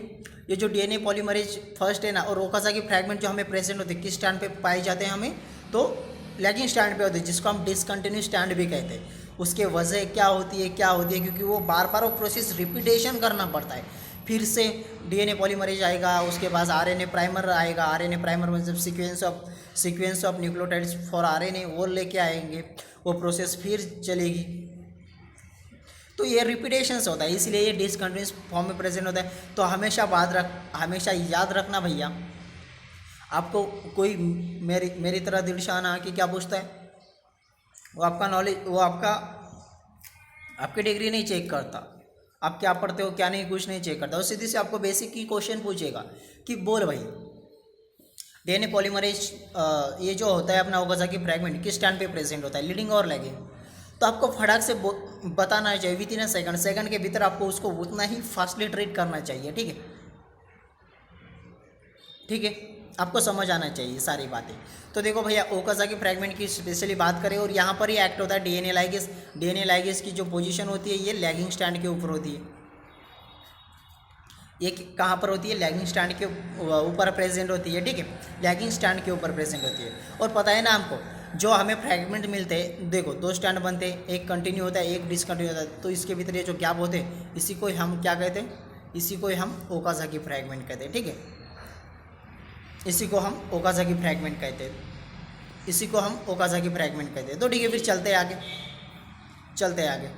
ये जो डीएनए पॉलीमरेज फर्स्ट है ना, और ओकाज़ाकी फ्रैगमेंट जो हमें प्रेजेंट होते हैं, किस स्टैंड पे पाए जाते हैं हमें, तो लैगिंग स्टैंड पे होते हैं, जिसको हम डिसकंटिन्यूस स्टैंड भी कहते हैं। उसके वजह क्या होती है, क्योंकि वो बार बार वो प्रोसेस रिपीटेशन करना पड़ता है। फिर से डीएनए पॉलीमरेज आएगा, उसके बाद आरएनए प्राइमर आएगा, आरएनए प्राइमर में जब sequence of nucleotides for RNA वो लेके आएंगे, वो प्रोसेस फिर चलेगी। तो ये रिपीटेशन होता है, इसलिए ये डिसकंटिन्यूस फॉर्म में प्रेजेंट होता है। तो हमेशा याद रखना भैया, आपको कोई मेरी तरह दिलशान आके क्या पूछता है, वो आपका नॉलेज, वो आपकी डिग्री नहीं चेक करता, आप क्या पढ़ते हो क्या नहीं, कुछ नहीं चेक करता। वो सीधे से आपको बेसिक की क्वेश्चन पूछेगा कि बोल भाई डीएनए पॉलीमरेज ये जो होता है अपना ओकाज़ाकी फ्रैगमेंट किस स्टैंड पे प्रेजेंट होता है, लीडिंग और लैगिंग। तो आपको फटाक से बताना चाहिए, विद इन सेकंड के भीतर आपको उसको उतना ही फास्टली ट्रीट करना चाहिए, ठीक है, आपको समझ आना चाहिए सारी बातें। तो देखो भैया, ओकाज़ाकी फ्रैगमेंट की स्पेशली बात करें, और यहाँ पर ही एक्ट होता है डीएनए लाइगेज की जो पोजीशन होती है ये लैगिंग स्टैंड के ऊपर होती है। ये कहाँ पर होती है, लैगिंग स्टैंड के ऊपर प्रेजेंट होती है, ठीक है, लैगिंग स्टैंड के ऊपर प्रेजेंट होती है। और पता है ना हमको, जो हमें फ्रैगमेंट मिलते हैं, देखो 2 स्टैंड बनते हैं, एक कंटिन्यू होता है, एक डिसकंटिन्यू होता है। तो इसके भीतर ये जो गैप होते हैं, इसी को हम क्या कहते हैं, इसी को हम ओकाज़ाकी फ्रैगमेंट कहते हैं, ठीक है, इसी को हम ओकाज़ाकी फ्रैगमेंट कहते हैं, तो ठीक है, फिर चलते आगे।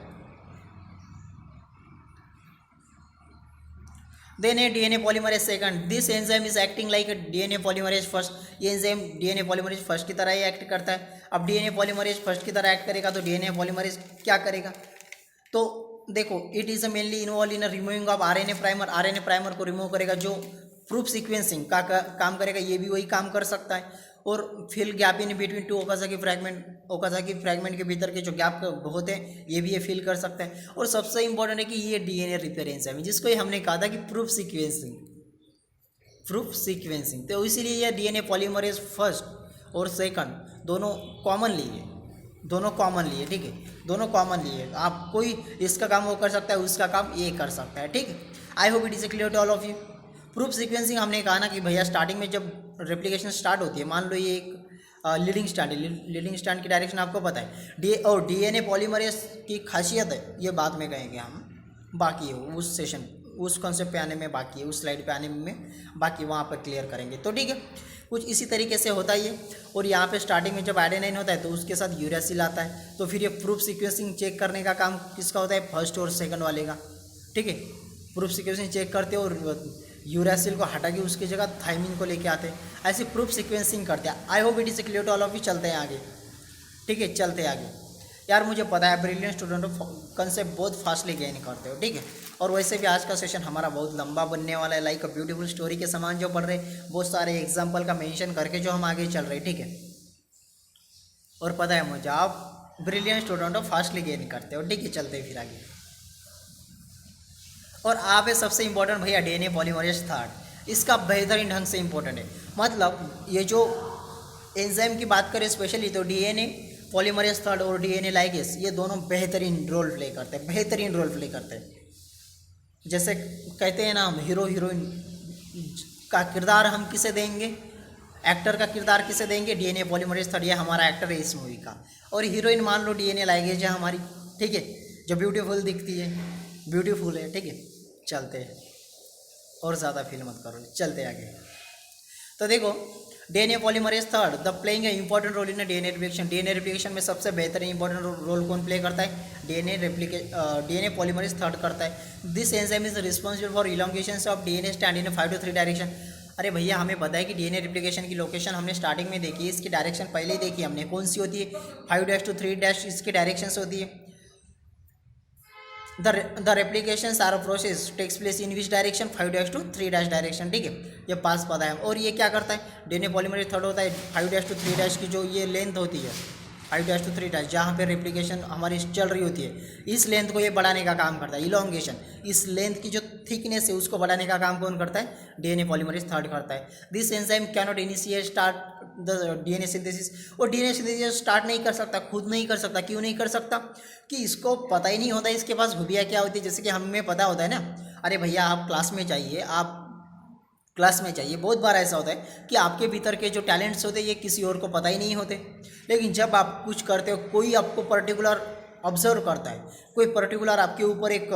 Then a DNA polymerase second, this enzyme is acting like DNA polymerase first. ये एंजाइम डीएनए पॉलीमरेज फर्स्ट की तरह ही एक्ट करता है। अब डीएनए पॉलीमरेज फर्स्ट की तरह एक्ट करेगा तो डीएनए पॉलीमरेज क्या करेगा, तो देखो it is mainly involve in removing of RNA primer को रिमूव करेगा, जो प्रूफ सीक्वेंसिंग का काम करेगा, ये भी वही काम कर सकता है। और fill gap in between 2 Okazaki fragment के भीतर के जो गैप होते हैं ये भी ये फिल कर सकते हैं। और सबसे इंपॉर्टेंट है कि ये डीएनए रिपेयर एंजाइम, जिसको ही हमने कहा था कि प्रूफ सीक्वेंसिंग, तो इसीलिए ये डीएनए पॉलीमरेज फर्स्ट और सेकंड दोनों कॉमन लिए, ठीक है, दोनों कॉमन लिए। आप कोई इसका काम वो कर सकता है, उसका काम ये कर सकता है, ठीक है। I hope it is clear to all of you. Proof sequencing हमने कहा ना कि भैया स्टार्टिंग में जब रेप्लिकेशन स्टार्ट होती है, मान लो ये एक लीडिंग स्टैंड की डायरेक्शन आपको पता है, डीएनए पॉलीमरेज की खासियत है, ये बाद में कहेंगे हम, बाकी है उस सेशन उस कॉन्सेप्ट पे आने में बाकी है, उस स्लाइड पे आने में बाकी, वहाँ पर क्लियर करेंगे। तो ठीक है, कुछ इसी तरीके से होता ही है। और यहाँ पे स्टार्टिंग में जब एडेनाइन होता है तो उसके साथ यूरेसिल आता है। तो फिर ये प्रूफ सीक्वेंसिंग चेक करने का काम किसका होता है, फर्स्ट और सेकंड वाले का। ठीक है, प्रूफ सीक्वेंसिंग चेक करते हैं और यूरेसिल को हटा के उसकी जगह थाइमिन को लेके आते हैं। ऐसे प्रूफ सीक्वेंसिंग करते हैं। I hope it is clear to all of you. चलते हैं आगे। ठीक है, चलते आगे। यार मुझे पता है ब्रिलियंट स्टूडेंट कंसेप्ट बहुत फास्टली गेन करते हो। ठीक है, और वैसे भी आज का सेशन हमारा बहुत लंबा बनने वाला है, लाइक अ ब्यूटीफुल स्टोरी के समान जो पढ़ रहे, बहुत सारे एग्जाम्पल का मेंशन करके जो हम आगे चल रहे। ठीक है, और पता है मुझे आप ब्रिलियंट स्टूडेंट हो, फास्टली गेन करते हो। ठीक है, चलते हैं फिर आगे। और आप है सबसे इंपॉर्टेंट भैया डीएनए पॉलीमरेज थर्ड, इसका बेहतरीन ढंग से इंपॉर्टेंट है। मतलब ये जो एंजाइम की बात करें स्पेशली, तो डीएनए पॉलीमरेज थर्ड और डीएनए लाइगेस ये दोनों बेहतरीन रोल प्ले करते हैं, बेहतरीन रोल प्ले करते हैं। जैसे कहते हैं ना, हम हीरो हीरोइन का किरदार हम किसे देंगे, एक्टर का किरदार किसे देंगे, डीएनए पॉलीमरेज थर्ड, ये हमारा एक्टर है इस मूवी का। और हीरोइन मान लो डीएनए लाइगेज है हमारी। ठीक है, जो ब्यूटीफुल दिखती है, ब्यूटीफुल है। ठीक है, चलते हैं, और ज़्यादा फील मत करो, चलते आगे। तो देखो, DNA polymerase third the playing a important role in DNA replication. DNA replication में सबसे बेहतरीन इंपॉर्टेंट रोल कौन प्ले करता है, डीएनए पॉलीमरेज थर्ड करता है। This enzyme is responsible for elongation of DNA strand in 5 to 3 direction. अरे भैया हमें पता है कि डीएनए रेप्लिकेशन की लोकेशन हमने स्टार्टिंग में देखी है, इसकी डायरेक्शन पहले ही देखी हमने, कौन सी होती है, 5 to 3 इसकी डायरेक्शन होती है। The replications are a process takes place in which direction, 5 to 3 direction. ठीक है, ये पास पता है। और ये क्या करता है, डीएनए पॉलीमरेज थर्ड होता है 5 to 3 की जो ये लेंथ होती है, 5 to 3 जहाँ पे रेप्लिकेशन हमारी चल रही होती है, इस लेंथ को ये बढ़ाने का काम करता है, इलोंगेशन। इस लेंथ की जो थिकनेस है उसको बढ़ाने का काम कौन करता है, डीएनए पॉलीमरेज थर्ड करता है। This enzyme can not initiate start the DNA synthesis. और डीएनए सिंथेसिस स्टार्ट नहीं कर सकता, खुद नहीं कर सकता। क्यों नहीं कर सकता, कि इसको पता ही नहीं होता इसके पास खूबियाँ क्या होती है। जैसे कि हमें पता होता है ना, अरे भैया आप क्लास में जाइए, आप क्लास में चाहिए, बहुत बार ऐसा होता है कि आपके भीतर के जो टैलेंट्स होते हैं ये किसी और को पता ही नहीं होते। लेकिन जब आप कुछ करते हो, कोई आपको पर्टिकुलर ऑब्जर्व करता है, कोई पर्टिकुलर आपके ऊपर एक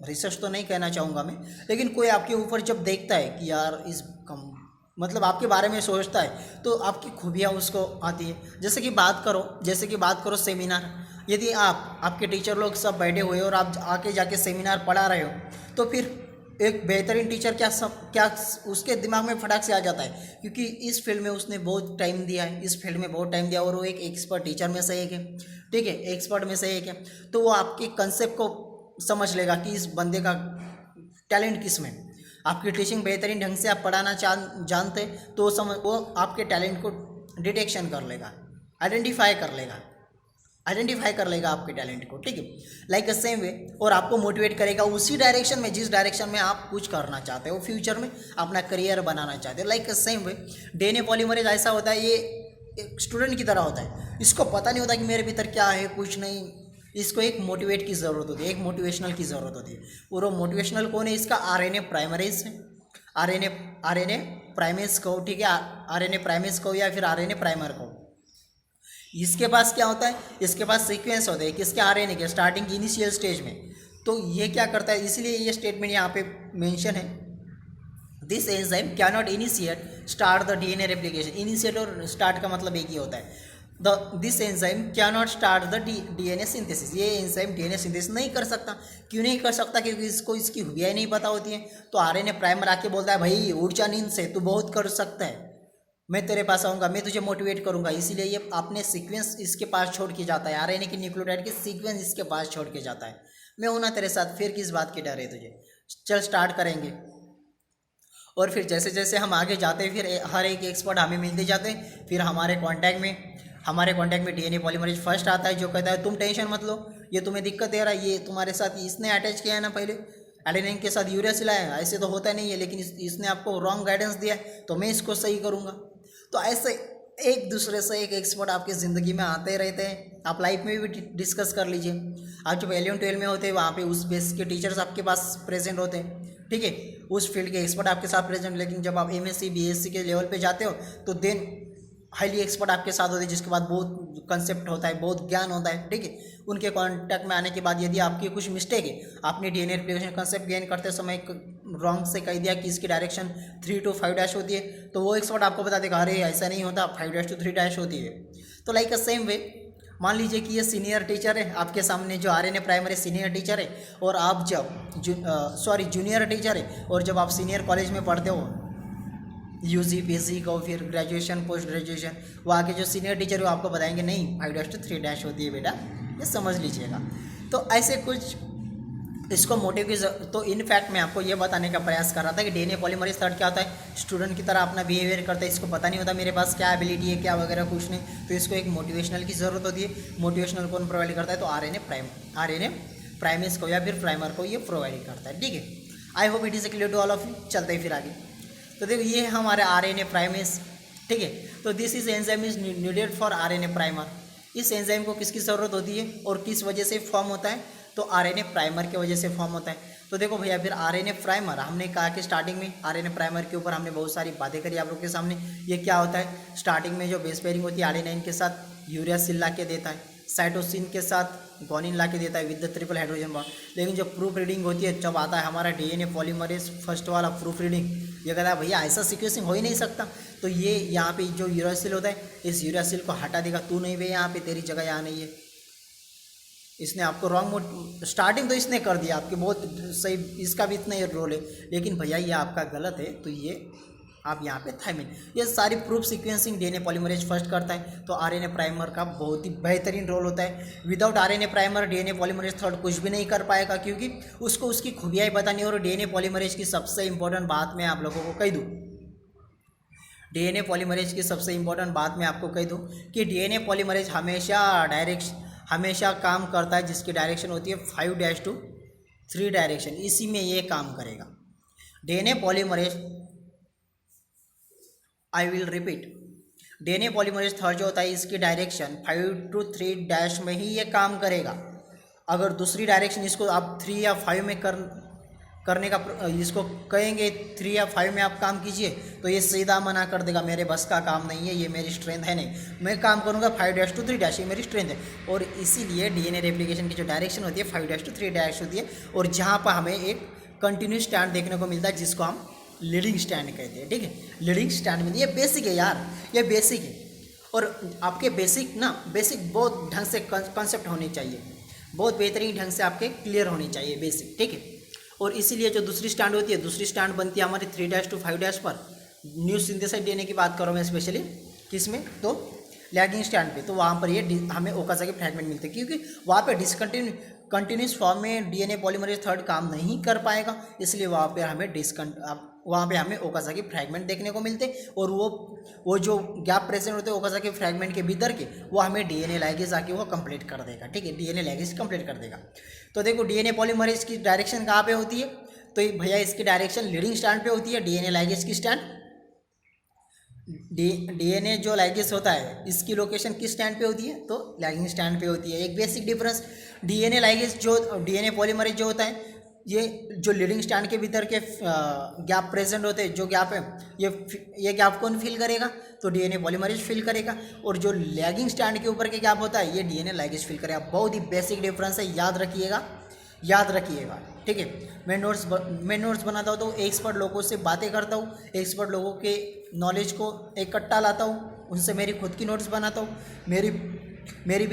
रिसर्च तो नहीं कहना चाहूँगा मैं, लेकिन कोई आपके ऊपर जब देखता है कि यार मतलब आपके बारे में सोचता है, तो आपकी खूबियाँ उसको आती है। जैसे कि बात करो सेमिनार, यदि आपके टीचर लोग सब बैठे हुए और आप आके जाके सेमिनार पढ़ा रहे हो, तो फिर एक बेहतरीन टीचर क्या उसके दिमाग में फटाक से आ जाता है, क्योंकि इस फील्ड में उसने बहुत टाइम दिया है, इस फील्ड में बहुत टाइम दिया, और वो एक एक्सपर्ट टीचर में से एक है। ठीक है, एक्सपर्ट में से एक है, तो वो आपके कंसेप्ट को समझ लेगा कि इस बंदे का टैलेंट किस में। आपकी टीचिंग बेहतरीन ढंग से आप पढ़ाना जानते, तो वो आपके टैलेंट को डिटेक्शन कर लेगा, आइडेंटिफाई कर लेगा आपके टैलेंट को। ठीक है, लाइक द सेम वे, और आपको मोटिवेट करेगा उसी डायरेक्शन में जिस डायरेक्शन में आप कुछ करना चाहते हो, फ्यूचर में अपना करियर बनाना चाहते हो। Like the same way, DNA polymerase ऐसा होता है, ये एक स्टूडेंट की तरह होता है, इसको पता नहीं होता कि मेरे भीतर क्या है, कुछ नहीं। इसको एक मोटिवेट की ज़रूरत होती है, एक मोटिवेशनल की ज़रूरत होती है। और वो मोटिवेशनल कौन है, इसका आरएनए प्राइमरेज है, आरएनए प्राइमेज को। ठीक है, आरएनए प्राइमेज को या फिर आरएनए प्राइमर को। इसके पास क्या होता है, इसके पास सीक्वेंस होते हैं किसके, आरएनए के, स्टार्टिंग इनिशियल स्टेज में। तो ये क्या करता है, इसलिए ये स्टेटमेंट यहाँ पे मेंशन है, this enzyme can not initiate start the DNA replication. Initiate और स्टार्ट का मतलब एक ही होता है। This enzyme can not start the DNA synthesis. ये एंजाइम डीएनए सिंथेसिस नहीं कर सकता। क्यों नहीं कर सकता, क्योंकि इसको इसकी खूबियाँ नहीं पता होती हैं। तो आरएनए प्राइमर आके बोलता है, भाई उठ जा नींद से, तू बहुत कर सकता है, मैं तेरे पास आऊँगा, मैं तुझे मोटिवेट करूँगा। इसीलिए ये अपने सीक्वेंस इसके पास छोड़ के जाता है, आरएनए की न्यूक्लियोटाइड के सीक्वेंस इसके पास छोड़ के जाता है। मैं हूं ना तेरे साथ, फिर किस बात की डर है तुझे, चल स्टार्ट करेंगे। और फिर जैसे जैसे हम आगे जाते हैं, फिर हर एक एक्सपर्ट हमें मिलते जाते हैं। फिर हमारे कांटेक्ट में डीएनए पॉलीमरेज फर्स्ट आता है, जो कहता है तुम टेंशन मत लो, ये तुम्हें दिक्कत दे रहा है, ये तुम्हारे साथ इसने अटैच किया है ना, पहले एडेनिन के साथ यूरिया लाया है, ऐसे तो होता नहीं है, लेकिन इसने आपको रॉन्ग गाइडेंस दिया है, तो मैं इसको सही करूँगा। तो ऐसे एक दूसरे से एक एक्सपर्ट आपकी ज़िंदगी में आते रहते हैं। आप लाइफ में भी डिस्कस कर लीजिए। आप जब 11-12 में होते हैं, वहाँ पे उस बेस के टीचर्स आपके पास प्रेजेंट होते हैं, ठीक है, उस फील्ड के एक्सपर्ट आपके साथ प्रेजेंट। लेकिन जब आप एमएससी बीएससी के लेवल पे जाते हो, तो देन हाईली एक्सपर्ट आपके साथ होते हैं, जिसके बाद बहुत कंसेप्ट होता है, बहुत ज्ञान होता है, ठीक है। उनके कांटेक्ट में आने के बाद यदि आपकी कुछ मिस्टेक है, आपने डीएनए रेप्लिकेशन कंसेप्ट गेन करते समय रॉन्ग से कह दिया कि इसकी डायरेक्शन 3 to 5 डैश होती है, तो वो एक्सपर्ट आपको बता देगा अरे ऐसा नहीं होता, 5 to 3 डैश होती है। तो लाइक सेम वे मान लीजिए कि ये सीनियर टीचर है आपके सामने, जो आरएनए प्राइमरी सीनियर टीचर है, और आप जब जूनियर टीचर है, और जब आप सीनियर कॉलेज में पढ़ते हो, यूजी पीजी को, फिर ग्रेजुएशन पोस्ट ग्रेजुएशन, वहाँ के जो सीनियर टीचर हो आपको बताएंगे नहीं 5 to 3 डैश होती है बेटा, ये समझ लीजिएगा। तो ऐसे कुछ इसको मोटिव की तो इनफैक्ट मैं आपको ये बताने का प्रयास कर रहा था कि डीएनए पॉलीमरेज थर्ड क्या होता है, स्टूडेंट की तरह अपना बिहेवियर करता है, इसको पता नहीं होता मेरे पास क्या एबिलिटी है क्या वगैरह कुछ नहीं, तो इसको एक मोटिवेशनल की ज़रूरत होती है। मोटिवेशनल कौन प्रोवाइड करता है, तो आरएनए प्राइमेस को या फिर प्राइमर को ये प्रोवाइड करता है, ठीक है। I hope it is clear to all of you. चलते हैं फिर आगे। तो देखो ये है हमारे आरएनए प्राइमेस, ठीक है। तो this is enzyme is needed for RNA primer. इस एंजाइम को किसकी ज़रूरत होती है और किस वजह से फॉर्म होता है, तो आरएनए प्राइमर की वजह से फॉर्म होता है। तो देखो भैया फिर आरएनए प्राइमर, हमने कहा कि स्टार्टिंग में आरएनए प्राइमर के ऊपर हमने बहुत सारी बातें करी आप लोग के सामने। ये क्या होता है, स्टार्टिंग में जो बेस पेयरिंग होती है आर्जिनिन के साथ यूरियासिल ला के देता है, साइटोसिन के साथ गुआनिन ला के देता है with the triple hydrogen bond. लेकिन जो प्रूफ रीडिंग होती है, जब आता है हमारा डीएनए पॉलीमरेज फर्स्ट वाला प्रूफ रीडिंग, ये कहता है भैया ऐसा सीक्वेंसिंग हो ही नहीं सकता, तो ये यहाँ पे जो यूरियासिल होता है, इस यूरियासिल को हटा देगा, तू नहीं भैया यहाँ पे, तेरी जगह यहाँ नहीं है। इसने आपको रॉन्ग स्टार्टिंग तो इसने कर दिया आपकी, बहुत सही, इसका भी इतना ही रोल है, लेकिन भैया ये आपका गलत है, तो ये आप यहाँ पे थायमिन, ये सारी proof sequencing DNA polymerase first करता है। तो आरएनए प्राइमर का बहुत ही बेहतरीन रोल होता है। Without RNA primer DNA polymerase third कुछ भी नहीं कर पाएगा, क्योंकि उसको उसकी खूबियाँ बतानी। और डीएनए पॉलीमरेज की सबसे इंपॉर्टेंट बात मैं आप लोगों को कह दूँ, डीएनए पॉलीमरेज की सबसे इंपॉर्टेंट बात मैं आपको कह दूँ कि डीएनए पॉलीमरेज हमेशा काम करता है जिसकी डायरेक्शन होती है 5 to 3 डायरेक्शन, इसी में ये काम करेगा DNA polymerase. I will repeat, DNA polymerase third जो होता है इसकी डायरेक्शन 5 to 3 डैश में ही ये काम करेगा। अगर दूसरी डायरेक्शन इसको आप 3 या 5 में करने का इसको कहेंगे 3 या 5 में आप काम कीजिए, तो ये सीधा मना कर देगा, मेरे बस का काम नहीं है, ये मेरी स्ट्रेंथ है नहीं, मैं काम करूँगा 5 to 3 डैश, ये मेरी स्ट्रेंथ है। और इसीलिए डीएनए रेप्लिकेशन की जो डायरेक्शन होती है 5 to 3 डैश होती है, और जहाँ पर हमें एक कंटिन्यूस स्टैंड देखने को मिलता है जिसको हम लीडिंग स्टैंड कहते हैं, ठीक है। लीडिंग स्टैंड में ये बेसिक है यार, ये बेसिक है। और आपके बेसिक बहुत ढंग से कॉन्सेप्ट होने चाहिए, बहुत बेहतरीन ढंग से आपके क्लियर होने चाहिए बेसिक, ठीक है। और इसीलिए जो दूसरी स्टैंड होती है, दूसरी स्टैंड बनती है हमारी 3 to 5 डैश पर। न्यू सिंथेसाइड डीएनए की बात करूँ मैं स्पेशली, किसमें, तो लैगिंग स्टैंड पे, तो वहाँ पर ये हमें ओकाज़ाकी फ्रैगमेंट मिलते हैं, क्योंकि वहाँ पे कंटिन्यूस फॉर्म में डीएनए पॉलीमरेज थर्ड काम नहीं कर पाएगा, इसलिए वहाँ पे हमें ओकाज़ाकी फ्रैगमेंट देखने को मिलते। और वो जो गैप प्रेजेंट होते हैं ओकाज़ाकी फ्रैगमेंट के भीतर के, वो हमें डीएनए लाइगेज आके वो कंप्लीट कर देगा, ठीक है, डीएनए लाइगेज कंप्लीट कर देगा। तो देखो डीएनए पॉलीमरेज की डायरेक्शन कहाँ पे होती है, तो भैया इसकी डायरेक्शन लीडिंग स्टैंड पे होती है। डीएनए लाइगेज की स्टैंड, डीएनए जो लाइगेज होता है इसकी लोकेशन किस स्टैंड पे होती है, तो लैगिंग स्टैंड पे होती है। एक बेसिक डिफरेंस, डीएनए लाइगेज जो डीएनए पॉलीमरेज जो होता है, ये जो लीडिंग स्टैंड के भीतर के गैप प्रेजेंट होते हैं, जो गैप है ये गैप कौन फिल करेगा, तो डीएनए पॉलीमरेज फिल करेगा। और जो लैगिंग स्टैंड के ऊपर के गैप होता है, ये डीएनए लाइगेज फिल करेगा। बहुत ही बेसिक डिफरेंस है, याद रखिएगा, ठीक है। मैं नोट्स बनाता हूँ, तो एक्सपर्ट लोगों से बातें करता हूँ, एक्सपर्ट लोगों के नॉलेज को इकट्ठा लाता हूँ, उनसे मेरी खुद की नोट्स बनाता हूँ। मेरी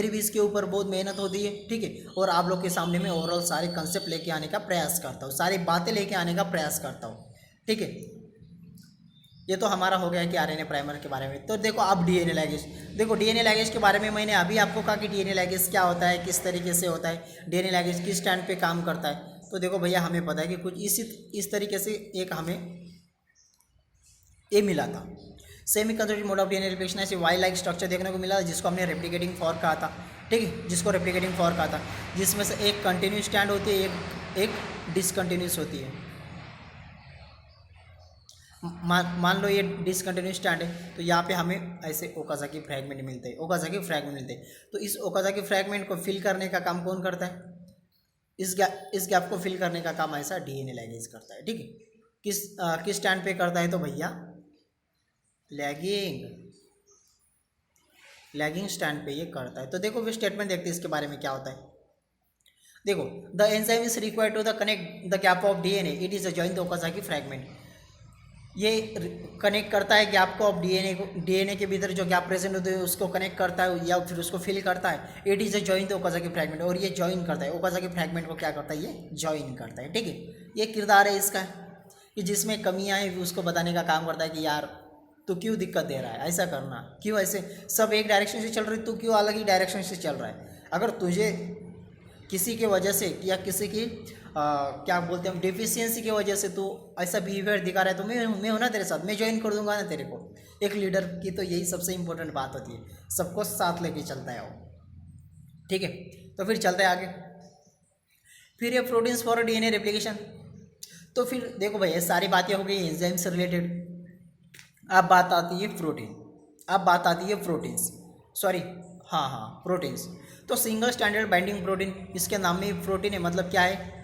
भी इसके ऊपर बहुत मेहनत होती है, ठीक है। और आप लोग के सामने मैं ओवरऑल सारे कंसेप्ट लेके आने का प्रयास करता हूँ, सारी बातें लेके आने का प्रयास करता हूँ, ठीक है। ये तो हमारा हो गया कि आरएनए प्राइमर के बारे में। तो देखो अब डीएनए लाइगेज, देखो डीएनए लाइगेज के बारे में मैंने अभी आपको कहा कि डीएनए लाइगेज क्या होता है, किस तरीके से होता है, डीएनए लाइगेज किस स्टैंड पे काम करता है। तो देखो भैया हमें पता है कि कुछ इस तरीके से एक हमें ये मिला था, semi conservative mode of DNA replication, ऐसे वाई लाइक स्ट्रक्चर देखने को मिला, जिसको हमने रेप्लिकेटिंग फॉर्क कहा था, ठीक है, जिसमें से एक कंटिन्यूस स्टैंड होती है, एक डिसकंटिन्यूस होती है। मान लो ये डिसकंटिन्यूस स्टैंड है, तो यहाँ पे हमें ऐसे ओकाज़ाकी फ्रैगमेंट मिलते हैं। तो इस ओकाज़ाकी फ्रैगमेंट को फिल करने का काम कौन करता है, इस गैप को फिल करने का काम ऐसा डीएनए लाइगेज करता है, ठीक है। किस स्टैंड पे करता है, तो भैया लैगिंग लैगिंग स्टैंड पे ये करता है। तो देखो फिर स्टेटमेंट देखते हैं इसके बारे में क्या होता है। देखो, the enzyme is required to the connect the gap of DNA, it is a join the Okazaki fragment. ये कनेक्ट करता है गैप को ऑफ डीएनए को, डीएनए के भीतर जो गैप प्रेजेंट होते हैं उसको कनेक्ट करता है या फिर उसको फिल करता है। It is a join the Okazaki fragment, और ये जॉइन करता है ओकाजाकी फ्रैगमेंट को, क्या करता है ये जॉइन करता है। ठीक है, ये किरदार है इसका कि जिसमें कमियां हैं उसको बताने का काम करता है कि यार तू क्यों दिक्कत दे रहा है, ऐसा करना क्यों, ऐसे सब एक डायरेक्शन से चल रही, तू क्यों अलग ही डायरेक्शन से चल रहा है। अगर तुझे किसी के वजह से या किसी की क्या बोलते हैं डिफिशियंसी की वजह से तू ऐसा बिहेवियर दिखा रहा है, तो मैं हूं ना तेरे साथ, मैं ज्वाइन कर दूंगा ना तेरे को। एक लीडर की तो यही सबसे इंपॉर्टेंट बात होती है, सबको साथ लेके चलता है वो। ठीक है, तो फिर चलते हैं आगे। फिर ये प्रोटीन्स फॉर डीएनए रेप्लिकेशन। तो फिर देखो भाई, ये सारी बातें हो गई एंजाइम से रिलेटेड। अब बात आती है प्रोटीन, अब बात आती है प्रोटीन्स, सॉरी हाँ प्रोटीन्स। तो सिंगल स्टैंडर्ड बाइंडिंग प्रोटीन, इसके नाम में प्रोटीन है, मतलब क्या है,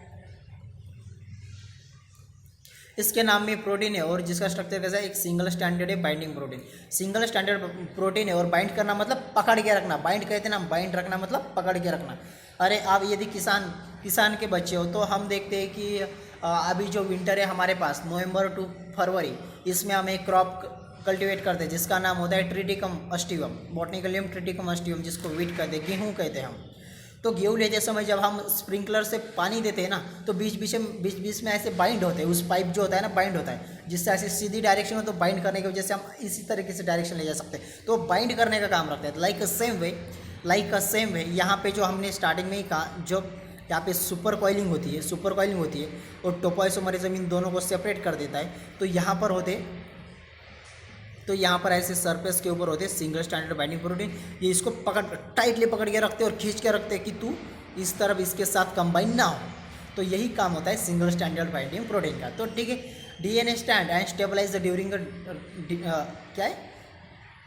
इसके नाम में प्रोटीन है और जिसका स्ट्रक्चर कैसा है, एक सिंगल स्टैंडर्ड है binding protein. Single standard protein है और बाइंड करना मतलब पकड़ के रखना, बाइंड कहते हैं ना, बाइंड रखना मतलब पकड़ के रखना। अरे आप यदि किसान के बच्चे हो तो हम देखते हैं कि अभी जो विंटर है हमारे पास नवंबर टू फरवरी, इसमें हम एक क्रॉप कल्टीवेट करते हैं जिसका नाम होता है ट्रिटिकम अस्टिवम, बॉटनिकल नेम ट्रिटिकम अस्टिवम, जिसको वीट कहते हैं, गेहूँ कहते हैं हम। तो गेहूँ लेते समय जब हम स्प्रिंकलर से पानी देते हैं ना, तो बीच में ऐसे बाइंड होते हैं, उस पाइप जो होता है ना बाइंड होता है, जिससे ऐसी सीधी डायरेक्शन हो तो बाइंड करने की वजह से हम इसी तरीके से डायरेक्शन ले जा सकते हैं, तो बाइंड करने का काम रखते हैं। लाइक अ सेम वे यहाँ पे जो हमने स्टार्टिंग में ही कहा, जो यहाँ पे सुपर कॉइलिंग होती है और टोपोइसोमरिज्म इन दोनों को सेपरेट कर देता है। तो यहाँ पर ऐसे सरफेस के ऊपर होते हैं सिंगल स्टैंडर्ड बाइंडिंग प्रोटीन, ये इसको टाइटली पकड़ के रखते हैं और खींच के रखते हैं कि तू इस तरफ इसके साथ कंबाइन ना हो। तो यही काम होता है सिंगल स्टैंडर्ड बाइंडिंग प्रोटीन का। तो ठीक है, DNA stand and stabilize during क्या है,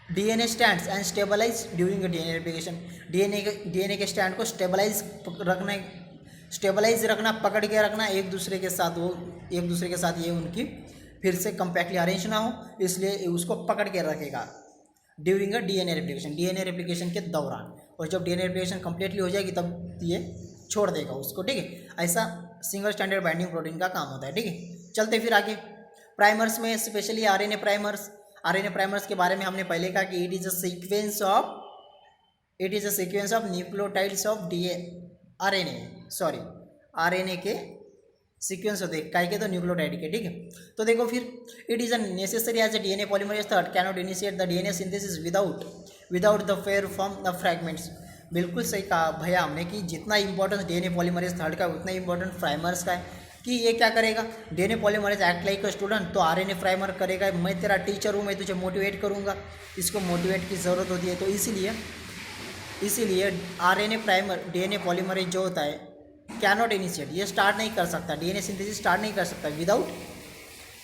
DNA stands and stabilize during DNA replication. DNA के स्टैंड को स्टेबलाइज रखना, पकड़ के रखना एक दूसरे के साथ ये उनकी फिर से कंपैक्टली अरेंज ना हो, इसलिए उसको पकड़ के रखेगा ड्यूरिंग अ डीएनए रेप्लिकेशन के दौरान। और जब डीएनए रेप्लिकेशन कंप्लीटली हो जाएगी तब ये छोड़ देगा उसको। ठीक है, ऐसा सिंगल स्टैंडर्ड बाइंडिंग प्रोटीन का काम होता है। ठीक है, चलते फिर आगे। प्राइमर्स में स्पेशली आरएनए प्राइमर्स के बारे में हमने पहले कहा कि it is a sequence of nucleotides of RNA के सीक्वेंस होते हैं, काय के तो न्यूक्लियोटाइड के। ठीक है, तो देखो फिर it is a necessary as a DNA polymerase third cannot initiate the DNA synthesis without the fair form the fragments. बिल्कुल सही कहा भैया हमने कि जितना इंपॉर्टेंस डीएनए पॉलीमरेज थर्ड का उतना इंपॉर्टेंट प्राइमर्स का है। कि ये क्या करेगा, DNA polymerase act like a student, तो आरएनए प्राइमर करेगा, मैं तेरा टीचर हूँ, मैं तुझे मोटिवेट करूँगा, इसको मोटिवेट की ज़रूरत होती है। तो इसीलिए आरएनए प्राइमर डीएनए पॉलीमरेज जो होता है कैनॉट इनिशिएट, ये स्टार्ट नहीं कर सकता, डीएनए सिंथेसिस स्टार्ट नहीं कर सकता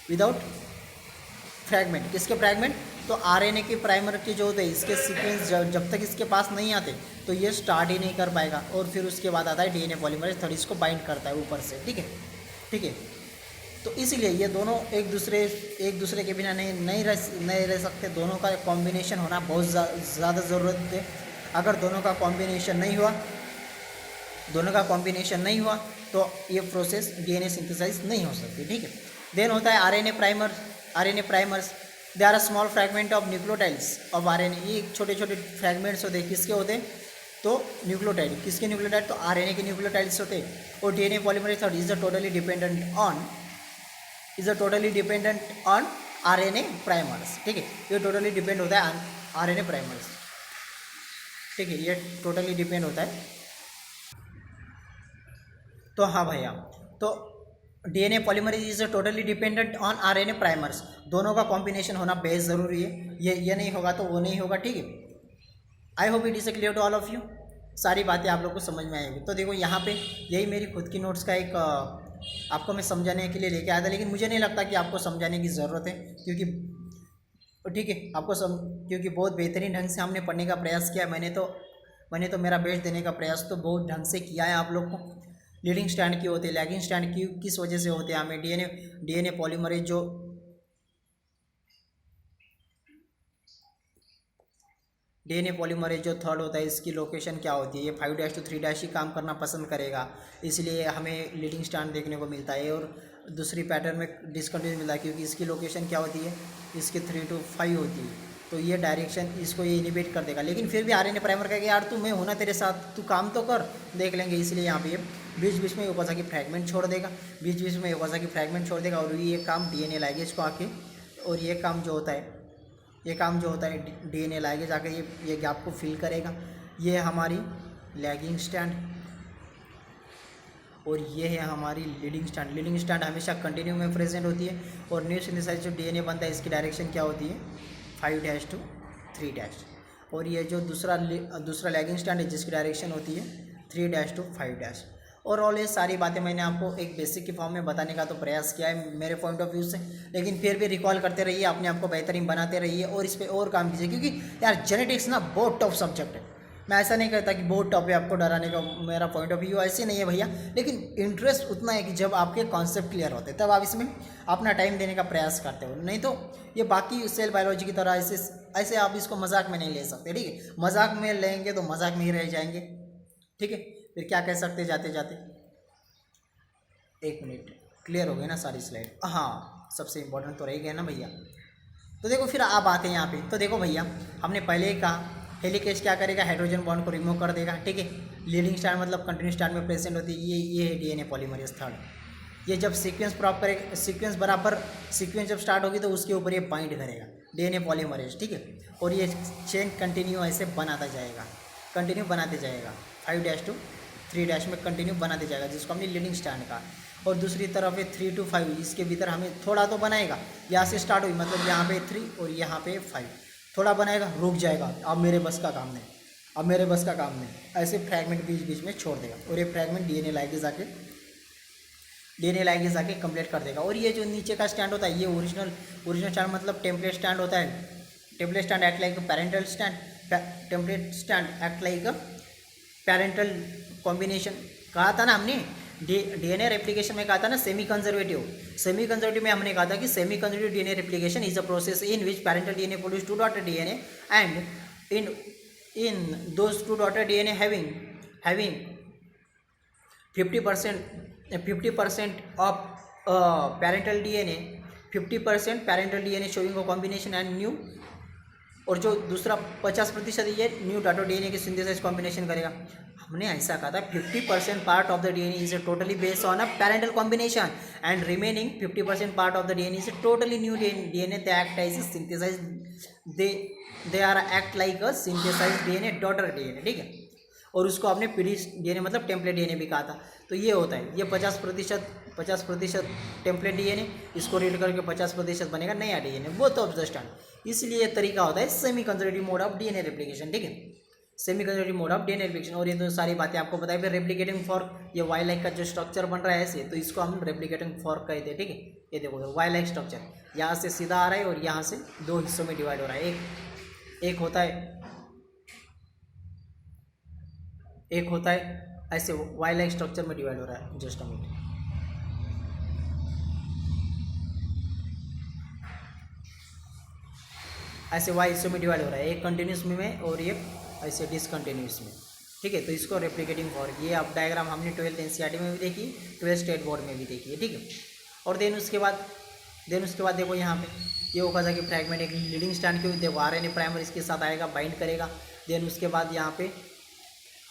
विदाउट फ्रैगमेंट। किसके फ्रैगमेंट, तो आरएनए के प्राइमर के जो होते हैं इसके सीक्वेंस जब तक इसके पास नहीं आते तो ये स्टार्ट ही नहीं कर पाएगा। और फिर उसके बाद आता है डीएनए पॉलीमरेज थर्ड, इसको बाइंड करता है ऊपर से। ठीक है, तो इसीलिए ये दोनों एक दूसरे के बिना नहीं रह सकते, दोनों का कॉम्बिनेशन होना बहुत ज़्यादा ज़रूरत है। अगर दोनों का कॉम्बिनेशन नहीं हुआ तो ये प्रोसेस डीएनए सिंथेसाइज नहीं हो सकती। ठीक है, देन होता है RNA primers. They are a small fragment of nucleotides of RNA. ये छोटे छोटे फ्रैगमेंट्स होते हैं, किसके होते हैं, तो न्यूक्लियोटाइड। किसके न्यूक्लियोटाइड, तो आरएनए के न्यूक्लियोटाइड्स होते हैं। और DNA polymerase third is totally dependent on RNA primers. ठीक है, ये टोटली डिपेंड होता है आरएनए प्राइमर्स। ठीक है, ये टोटली डिपेंड होता है। तो हाँ भैया, तो DNA polymerase is totally dependent on RNA primers, दोनों का कॉम्बिनेशन होना बेहद ज़रूरी है। ये नहीं होगा तो वो नहीं होगा। ठीक है, I hope it is clear to all of you, सारी बातें आप लोग को समझ में आएगी। तो देखो यहाँ पे यही मेरी खुद की नोट्स का एक आपको मैं समझाने के लिए लेके आया था, लेकिन मुझे नहीं लगता कि आपको समझाने की ज़रूरत है, क्योंकि ठीक है क्योंकि बहुत बेहतरीन ढंग से हमने पढ़ने का प्रयास किया। मैंने तो मेरा बेस्ट देने का प्रयास तो बहुत ढंग से किया है आप लोग को। लीडिंग स्टैंड क्यों होते हैं, लैगिंग स्टैंड किस वजह से होते हैं, हमें डीएनए पॉलीमरेज जो डीएनए पॉलीमरेज जो थर्ड होता है इसकी लोकेशन क्या होती है, ये 5'-3' ही काम करना पसंद करेगा, इसलिए हमें लीडिंग स्ट्रैंड देखने को मिलता है। और दूसरी पैटर्न में डिसकंटिन्यूस मिलता है क्योंकि इसकी लोकेशन क्या होती है, इसकी 3 to 5 होती है, तो ये डायरेक्शन इसको ये इनिबिट कर देगा। लेकिन फिर भी आरएनए प्राइमर कहेगा यार तू, मैं हूं ना तेरे साथ, तू काम तो कर, देख लेंगे, इसलिए यहाँ पे ये बीच बीच में ओकाज़की फ्रैगमेंट छोड़ देगा, बीच बीच में ओकाज़की फ्रैगमेंट छोड़ देगा, और ये काम डीएनए लाइगेज को आके, और ये काम जो होता है डीएनए लाइगेज आके ये गैप को फिल करेगा। ये है हमारी लैगिंग स्टैंड और ये है हमारी लीडिंग स्टैंड। लीडिंग स्टैंड हमेशा कंटिन्यू में प्रेजेंट होती है, और न्यू सिंथेसाइज जो डीएनए बनता है इसकी डायरेक्शन क्या होती है, 5'-3'। और ये जो दूसरा लैगिंग स्टैंड है जिसकी डायरेक्शन होती है 3'-5'। और ऑल ये सारी बातें मैंने आपको एक बेसिक की फॉर्म में बताने का तो प्रयास किया है मेरे पॉइंट ऑफ व्यू से, लेकिन फिर भी रिकॉल करते रहिए, अपने आप को बेहतरीन बनाते रहिए और इस पर और काम कीजिए, क्योंकि यार जेनेटिक्स ना बहुत टफ सब्जेक्ट है। मैं ऐसा नहीं कहता कि बहुत टफ है, आपको डराने का मेरा पॉइंट ऑफ व्यू ऐसे नहीं है भैया, लेकिन इंटरेस्ट उतना है कि जब आपके कॉन्सेप्ट क्लियर होते हैं तब आप इसमें अपना टाइम देने का प्रयास करते हो, नहीं तो ये बाकी सेल बायोलॉजी की तरह ऐसे आप इसको मजाक में नहीं ले सकते, ठीक है। मजाक में लेंगे तो मजाक में ही रह जाएंगे, ठीक है। फिर क्या कह सकते जाते जाते, 1 मिनट, क्लियर हो गई ना सारी स्लाइड? हाँ, सबसे इंपॉर्टेंट तो रह गया ना भैया। तो देखो फिर आप आते हैं यहाँ पे, तो देखो भैया हमने पहले ही कहा हेलिकेज क्या करेगा, हाइड्रोजन बॉन्ड को रिमूव कर देगा, ठीक है। लीडिंग स्ट्रैंड मतलब कंटिन्यूस स्ट्रैंड में प्रेजेंट होती है, ये है डीएनए पॉलीमरेज थर्ड। ये जब सीक्वेंस प्रॉप करेगा, सीक्वेंस जब स्टार्ट होगी तो उसके ऊपर ये बाइंड करेगा डीएनए पॉलीमरेज, ठीक है। और ये चेन कंटिन्यू ऐसे बनाता जाएगा, कंटिन्यू बनाते जाएगा, 5'-3' में कंटिन्यू बनाते जाएगा, जिसको हमने लीडिंग स्ट्रैंड कहा। और दूसरी तरफ है 3 to 5, इसके भीतर हमें थोड़ा तो बनाएगा, यहाँ से स्टार्ट हुई मतलब यहाँ पे 3 और यहाँ पे 5, थोड़ा बनाएगा, रुक जाएगा, अब मेरे बस का काम नहीं, ऐसे फ्रैगमेंट बीच बीच में छोड़ देगा, और ये फ्रैगमेंट डीएनए लाइगेज आके कंप्लीट कर देगा। और ये जो नीचे का स्टैंड होता है ये ओरिजिनल स्टैंड मतलब टेम्पलेट स्टैंड होता है। Template stand act like parental stand, template stand act like parental combination. कहा था ना हमने डीएनए रेप्लिकेशन में, कहा था ना सेमी कंजर्वेटिव में हमने कहा था कि semi conservative DNA replication is a process in which parental DNA produce 2 daughter DNA and in those 2 daughter DNA having 50% of parental DNA, 50% parental DNA showing a combination and new, और जो दूसरा 50% ये new daughter DNA की synthesize combination करेगा। हमने ऐसा कहा था 50% part of the DNA is totally based on a parental combination and remaining 50% part of the DNA is totally new DNA. They act as synthesize, they are act like a synthesize DNA daughter DNA, ठीक है। और उसको आपने PD DNA मतलब template DNA भी कहा था। तो ये होता है, ये 50% टेम्पलेट डीएनए, इसको रीड करके 50% बनेगा नया डीएनए, वो तो ऑफ द स्टैंड। इसलिए ये तरीका होता है semi conservative mode of DNA replication, ठीक है, semi conservative mode of DNA replication. और ये तो सारी बातें आपको बताई। फिर रेप्लिकेटिंग फॉर्क, ये वाई लाइक का जो स्ट्रक्चर बन रहा है ऐसे, तो इसको हम रेप्लिकेटिंग फॉर्क कहते हैं, ठीक है। ये देखो वाई लाइक स्ट्रक्चर यहाँ से सीधा आ रहा है और यहाँ से 2 हिस्सों में डिवाइड हो रहा है। एक होता है ऐसे वाई लाइक स्ट्रक्चर में डिवाइड हो रहा है। जस्ट अ मिनट, ऐसे वाई हिस्सों में डिवाइड हो रहा है, एक कंटिन्यूस में और ये ऐसे डिसकंटिन्यूस में, ठीक है। तो इसको रेप्लिकेटिंग फॉर्क, ये अब डायग्राम हमने 12th एनसीईआरटी में भी देखी, 12th स्टेट बोर्ड में भी देखी है, ठीक है। और देन उसके बाद देखो यहाँ पे ये ओकाज़की फ्रैगमेंट एक लीडिंग स्टैंड के देखो आरएनए प्राइमर इसके साथ आएगा, बाइंड करेगा। देन उसके बाद यहाँ पे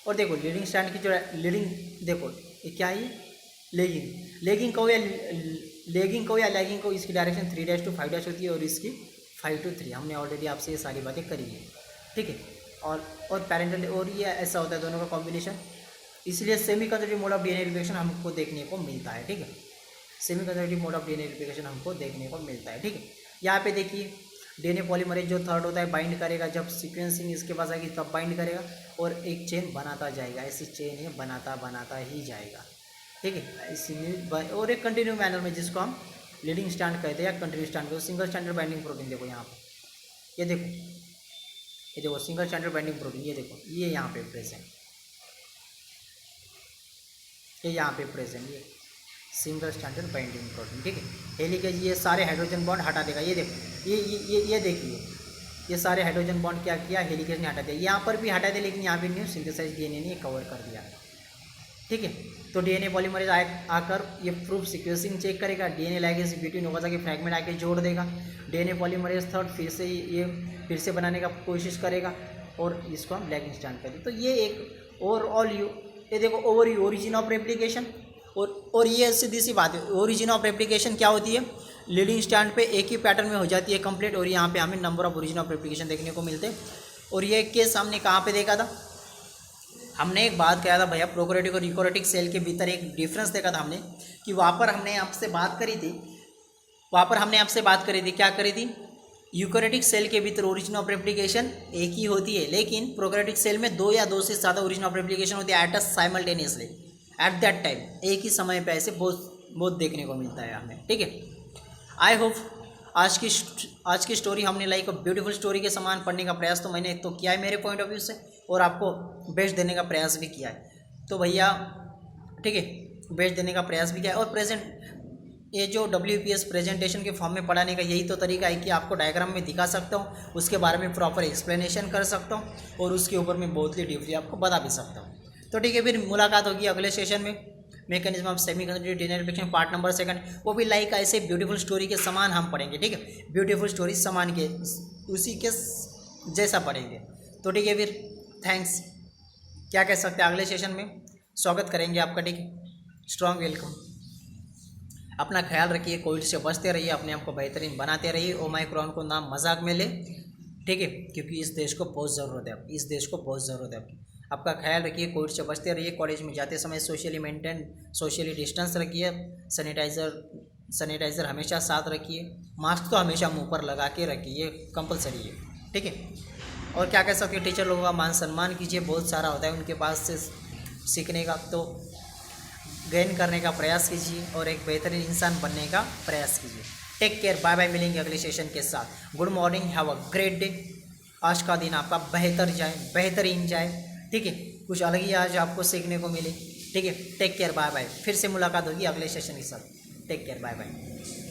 और देखो लीडिंग स्टैंड की जो लीडिंग, देखो ये क्या है, लेगिंग को या लैगिंग को, इसकी डायरेक्शन 3'-5' होती है और इसकी 5 to 3। हमने ऑलरेडी आपसे ये सारी बातें करी है, ठीक है। और पैरेंटल, और ये ऐसा होता है दोनों का कॉम्बिनेशन, इसलिए semi conservative mode of DNA replication हमको देखने को मिलता है, ठीक है। Semi conservative mode of DNA replication हमको देखने को मिलता है, ठीक है। यहाँ पे देखिए डीएनए पॉलीमरेज जो थर्ड होता है बाइंड करेगा, जब सीक्वेंसिंग इसके पास आएगी तब बाइंड करेगा और एक चेन बनाता जाएगा, ऐसी चेन ये बनाता ही जाएगा, ठीक है। इसी और एक कंटिन्यू मैनर में, जिसको हम लीडिंग स्टैंड कहते हैं या कंटिन्यू स्टैंड कहते हैं। सिंगल स्टैंडर्ड बाइंडिंग प्रोटीन देखो यहाँ पे, ये देखो सिंगल स्टैंडर्ड बाइंडिंग प्रोटीन, ये देखो ये यहाँ पे प्रेजेंट, ये सिंगल स्टैंडर्ड बाइंडिंग प्रोटीन, ठीक है। हेलिकेज ये सारे हाइड्रोजन बॉन्ड हटा देगा, ये देखो ये देखिए ये सारे हाइड्रोजन बॉन्ड क्या किया, हेलिकेज ने हटा दिया। यहाँ पर भी हटा दिया, लेकिन यहाँ भी न्यू सिंथेसाइज डीएनए ने कवर कर दिया। ठीक है, तो डीएनए पॉलीमरेज आकर ये प्रूफ सीक्वेंसिंग चेक करेगा, डीएनए लाइगेज बिटवीन होगा कि फ्रैगमेंट आके जोड़ देगा। डीएनए पॉलीमरेज थर्ड फिर से बनाने का कोशिश करेगा और इसको हम लैगिंग स्टैंड कर दें। तो ये एक ओवरऑल ये देखो ओरिजिन ऑफ रेप्लिकेशन। और ये सीधी सी बात है, ओरिजिन ऑफ रेप्लिकेशन क्या होती है, लीडिंग स्टैंड पे एक ही पैटर्न में हो जाती है कंप्लीट। और यहाँ पे हमें number of origin of replication देखने को मिलते हैं। और ये केस हमने कहाँ पे देखा था, हमने एक बात कहा था भैया, प्रोकैरियोटिक और यूकैरियोटिक सेल के भीतर एक डिफरेंस देखा था हमने, कि वहाँ पर हमने आपसे बात करी थी, क्या करी थी, यूकैरियोटिक सेल के भीतर ओरिजिन ऑफ रेप्लिकेशन एक ही होती है, लेकिन प्रोकैरियोटिक सेल में 2 या 2 से ज़्यादा ओरिजिन ऑफ रेप्लिकेशन होती है at a simultaneously at that time, एक ही समय पे ऐसे बहुत देखने को मिलता है हमें। ठीक है, आई होप आज की स्टोरी हमने लाइक अ ब्यूटीफुल स्टोरी के समान पढ़ने का प्रयास तो मैंने तो किया है मेरे पॉइंट ऑफ व्यू से, और आपको बेस्ट देने का प्रयास भी किया है। तो भैया ठीक है, बेस्ट देने का प्रयास भी किया है। और ये जो WPS प्रेजेंटेशन के फॉर्म में पढ़ाने का यही तो तरीका है कि आपको डायग्राम में दिखा सकता हूँ, उसके बारे में प्रॉपर एक्सप्लेनेशन कर सकता हूँ, और उसके ऊपर मैं बहुत ही डीपली आपको बता भी सकता हूँ। तो ठीक है, फिर मुलाकात होगी अगले सेशन में, mechanism of semiconductor DNA replication part number 2, वो भी लाइक ऐसे ब्यूटीफुल स्टोरी के समान हम पढ़ेंगे। ठीक है, ब्यूटीफुल स्टोरी समान के उसी के जैसा पढ़ेंगे। तो ठीक है, फिर थैंक्स, क्या कह सकते हैं, अगले सेशन में स्वागत करेंगे आपका। ठीक है, स्ट्रॉन्ग वेलकम। अपना ख्याल रखिए, कोविड से बचते रहिए, अपने आप को बेहतरीन बनाते रहिए। ओमाइक्रॉन को नाम मजाक में ले, ठीक है, क्योंकि इस देश को बहुत ज़रूरत है, इस देश को बहुत ज़रूरत है आपकी। आपका ख्याल रखिए, कोविड से बचते रहिए, कॉलेज में जाते समय सोशली डिस्टेंस रखिए, सैनिटाइज़र हमेशा साथ रखिए, मास्क तो हमेशा मुंह पर लगा के रखिए, कंपलसरी है। ठीक है, और क्या कह सकते हैं, टीचर लोगों का मान सम्मान कीजिए, बहुत सारा होता है उनके पास से सीखने का, तो गेन करने का प्रयास कीजिए और एक बेहतरीन इंसान बनने का प्रयास कीजिए। टेक केयर, बाय बाय, मिलेंगे अगले सेशन के साथ। Good morning, have a great day. आज का दिन आपका बेहतरीन जाए। ठीक है, कुछ अलग ही आज आपको सीखने को मिले। ठीक है, टेक केयर, बाय बाय। फिर से मुलाकात होगी अगले सेशन के साथ। Take care, bye bye.